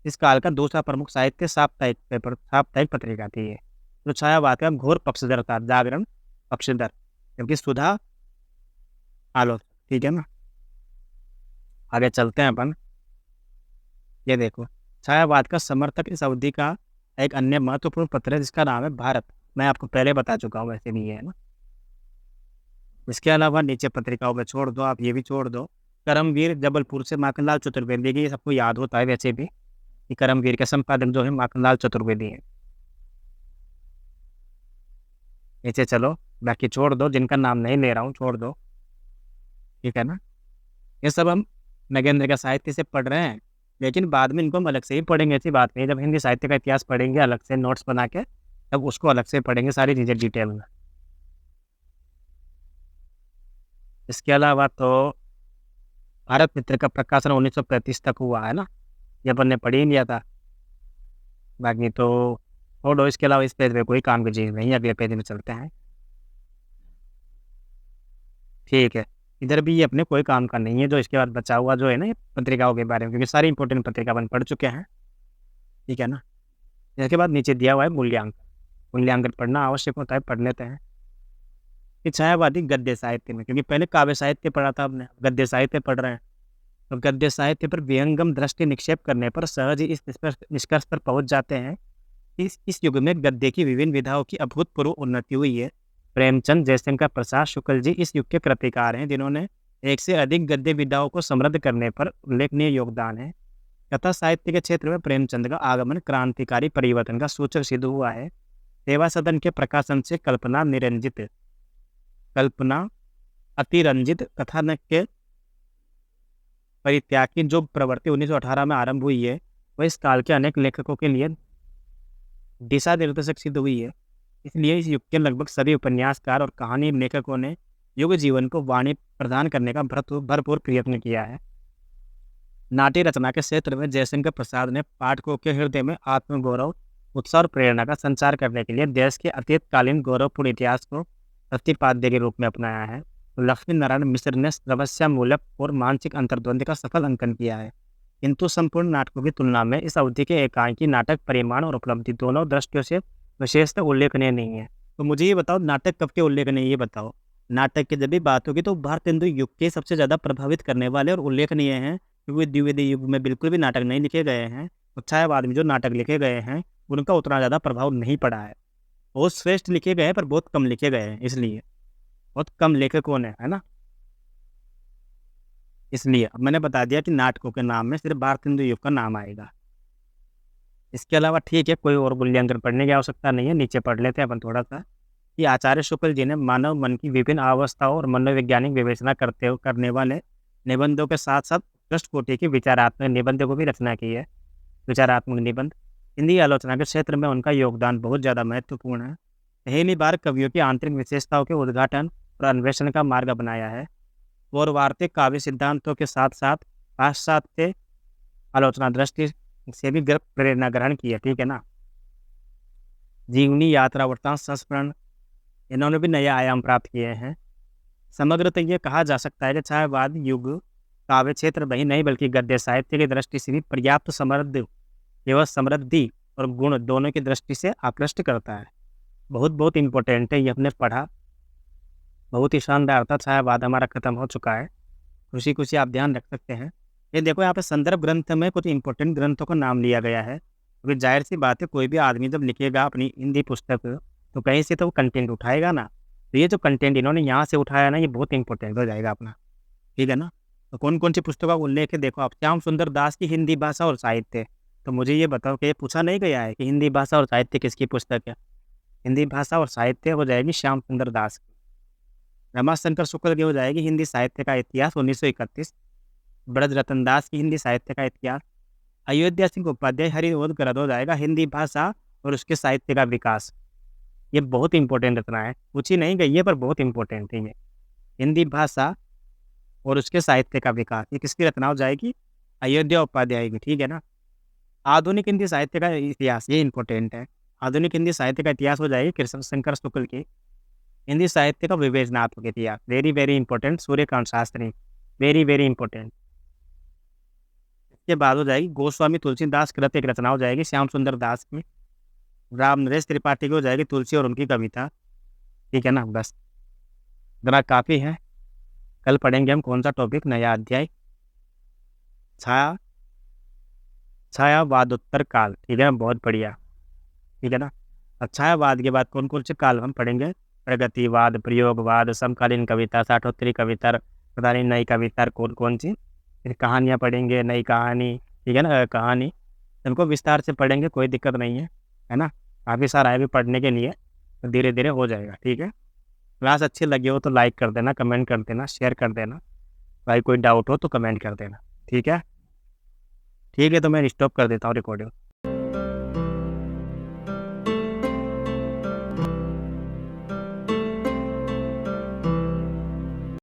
इस काल का दूसरा प्रमुख साहित्य साप्ताहिक पेपर, साप्ताहिक पत्रिका थी ये। तो छायावाद का घोर पक्षधर था जागरण, पक्षधर, जबकि सुधा आलोचक, ठीक है ना। आगे चलते हैं अपन। ये देखो, छायावाद का समर्थक इस अवधि का एक अन्य महत्वपूर्ण पत्र है जिसका नाम है भारत। मैं आपको पहले बता चुका हूँ, वैसे भी ये है ना। इसके अलावा नीचे पत्रिकाओं में छोड़ दो, आप ये भी छोड़ दो। करमवीर जबलपुर से माखनलाल चतुर्वेदी की, सबको याद होता है वैसे भी कि करमवीर के संपादक जो है माखनलाल चतुर्वेदी है। नीचे चलो, बाकी छोड़ दो, जिनका नाम नहीं ले रहा हूँ छोड़ दो, ठीक है ना। ये सब हम नगेंद्र का साहित्य से पढ़ रहे हैं, लेकिन बाद में इनको हम अलग से ही पढ़ेंगे। ऐसी बात नहीं, जब हिंदी साहित्य का इतिहास पढ़ेंगे अलग से नोट्स बना के, तब उसको अलग से पढ़ेंगे सारी चीज़ें डिटेल में। इसके अलावा तो भारत मित्र का प्रकाशन 1935 तक हुआ है ना, ये अपन ने पढ़ ही लिया था। बाकी तो छोड़ो, इसके अलावा इस पेज पे कोई काम की चीज़ नहीं है, अगले पेज में चलते हैं, ठीक है। इधर भी ये अपने कोई काम का नहीं है, जो इसके बाद बचा हुआ जो है ना ये पत्रिकाओं के बारे में, क्योंकि सारी इंपॉर्टेंट पत्रिका अपन पढ़ चुके हैं, ठीक है ना। इसके बाद नीचे दिया हुआ है मूल्यांकन। मूल्यांकन पढ़ना आवश्यक होता है, पढ़ लेते हैं। कि छायावादी गद्य साहित्य में, क्योंकि पहले काव्य साहित्य पढ़ा था हमने, गद्य साहित्य पढ़ रहे हैं, तो गद्य साहित्य पर विहंगम दृष्टि निक्षेप करने पर सहज ही इस निष्कर्ष पर पहुंच जाते हैं कि इस युग में गद्य की विभिन्न विधाओं की अभूतपूर्व उन्नति हुई है। प्रेमचंद, जयशंकर प्रसाद शुक्ल जी इस युग के कृतिकार हैं, जिन्होंने एक से अधिक गद्य विधाओं को समृद्ध करने पर उल्लेखनीय योगदान है। कथा साहित्य के क्षेत्र में प्रेमचंद का आगमन क्रांतिकारी परिवर्तन का सूचक सिद्ध हुआ है। सेवा सदन के प्रकाशन से कल्पना अतिरंजित कथानक के परित्याग की जो प्रवृत्ति 1918 में आरंभ हुई है, वह इस काल के अनेक लेखकों के लिए दिशा निर्देशक सिद्ध हुई है। इसलिए इस युग के लगभग सभी उपन्यासकार और कहानी लेखकों ने युग जीवन को वाणी प्रदान करने का भरपूर प्रयत्न किया है। नाट्य रचना के क्षेत्र में जयशंकर प्रसाद ने पाठकों के हृदय में आत्मगौरव, उत्साह और प्रेरणा का संचार करने के लिए देश के अतीतकालीन गौरवपूर्ण इतिहास को प्रतिपाद्य के रूप में अपनाया है। लक्ष्मी नारायण मिश्र ने समस्या मूलक और मानसिक अंतर्द्वंद का सफल अंकन किया है, किंतु संपूर्ण नाटकों की तुलना में इस अवधि के एकांकी नाटक परिमाण और उपलब्धि दोनों दृष्टियों से विशेषतः उल्लेखनीय नहीं है। तो मुझे ये बताओ, नाटक कब के उल्लेखनीय, ये बताओ। नाटक की जब भी बात होगी तो भारतेंदु युग के सबसे ज़्यादा प्रभावित करने वाले और उल्लेखनीय हैं, क्योंकि द्विवेदी युग में बिल्कुल भी नाटक नहीं लिखे गए हैं। और छायावाद में जो नाटक लिखे गए हैं उनका उतना ज़्यादा प्रभाव नहीं पड़ा है। बहुत श्रेष्ठ लिखे गए हैं पर बहुत कम लिखे गए हैं, इसलिए बहुत कम लेखकों ने, है ना। इसलिए अब मैंने बता दिया कि नाटकों के नाम में सिर्फ भारतेंदु युग का नाम आएगा। इसके अलावा ठीक है, कोई और मूल्यांकन पढ़ने की आवश्यकता नहीं है। नीचे पढ़ लेते हैं अपन थोड़ा सा कि आचार्य शुक्ल जी ने मानव मन की विभिन्न अवस्थाओं और मनोवैज्ञानिक विवेचना करने वाले निबंधों के साथ साथ उत्कृष्ट कोटि की विचारात्मक निबंधों को भी रचना की है। विचारात्मक निबंध हिंदी आलोचना के क्षेत्र में उनका योगदान बहुत ज़्यादा महत्वपूर्ण है। पहली बार कवियों की आंतरिक विशेषताओं के उद्घाटन और अन्वेषण का मार्ग बनाया है। पौर्वार्तिक काव्य सिद्धांतों के साथ साथ पाश्चात्य आलोचना दृष्टि से भी प्रेरणा ग्रहण की है, ठीक है ना। जीवनी, यात्रा, वृत्तांत, संस्मरण, इन्होंने भी नए आयाम प्राप्त किए हैं। समग्रतः ये कहा जा सकता है कि छायावाद युग काव्य क्षेत्र में ही नहीं बल्कि गद्य साहित्य की दृष्टि से भी पर्याप्त समृद्धि और गुण दोनों की दृष्टि से आकृष्ट करता है। बहुत इम्पोर्टेंट है, ये हमने पढ़ा, बहुत ही शानदार था। छायावाद हमारा खत्म हो चुका है, खुशी आप ध्यान रख सकते हैं। ये देखो यहाँ पे संदर्भ ग्रंथ में कुछ इंपॉर्टेंट ग्रंथों का नाम लिया गया है, क्योंकि जाहिर सी बात है कोई भी आदमी जब लिखेगा अपनी हिंदी पुस्तक तो कहीं से तो वो कंटेंट उठाएगा ना। तो ये जो कंटेंट इन्होंने यहाँ से उठाया ना, ये बहुत इंपॉर्टेंट हो जाएगा अपना, ठीक है ना। तो कौन कौन सी पुस्तकों का उल्लेख है, देखो आप, श्याम सुंदर दास की हिंदी भाषा और साहित्य। तो मुझे ये बताओ कि ये पूछा नहीं गया है कि हिंदी भाषा और साहित्य किसकी पुस्तक है। हिंदी भाषा और साहित्य हो जाएगी श्याम सुंदर दास की। रमाशंकर शुक्ल की हो जाएगी हिंदी साहित्य का इतिहास 1931। ब्रज रतन दास की हिंदी साहित्य का इतिहास। अयोध्या सिंह उपाध्याय हरिओद गरद हो जाएगा हिंदी भाषा और उसके साहित्य का विकास। ये बहुत इंपॉर्टेंट रचना है, पूछी नहीं गई है पर बहुत इंपॉर्टेंट है। ये हिंदी भाषा और उसके साहित्य का विकास, ये किसकी रचना हो जाएगी, अयोध्या उपाध्याय की, ठीक है ना। आधुनिक हिंदी साहित्य का इतिहास, ये इंपॉर्टेंट है। आधुनिक हिंदी साहित्य का इतिहास हो जाएगी कृष्ण शंकर शुक्ल की। हिंदी साहित्य का विवेचनात्मक इतिहास, very important, Suryakant Shastri, very important. इसके बाद हो जाएगी गोस्वामी तुलसीदास कृत, एक रचना हो जाएगी श्याम सुंदर दास की। राम नरेश त्रिपाठी की हो जाएगी तुलसी और उनकी कविता, ठीक है ना। बस इतना काफ़ी है। कल पढ़ेंगे हम कौन सा टॉपिक, नया अध्याय, छायावादोत्तर काल, ठीक है ना, बहुत बढ़िया, ठीक है ना। अब छायावाद के बाद कौन कौन से काल हम पढ़ेंगे, प्रगतिवाद, प्रयोगवाद, समकालीन कविता, साठोत्तरी कविता, पता नहीं नई कविता कौन सी, फिर कहानियाँ पढ़ेंगे, नई कहानी, ठीक है ना, कहानी इनको विस्तार से पढ़ेंगे, कोई दिक्कत नहीं है ना। काफ़ी सारा है भी पढ़ने के लिए, तो धीरे धीरे हो जाएगा, ठीक है। क्लास अच्छी लगी हो तो लाइक कर देना, कमेंट कर देना, शेयर कर देना, भाई कोई डाउट हो तो कमेंट कर देना, ठीक है। ठीक है, तो मैं स्टॉप कर देता हूँ रिकॉर्डिंग।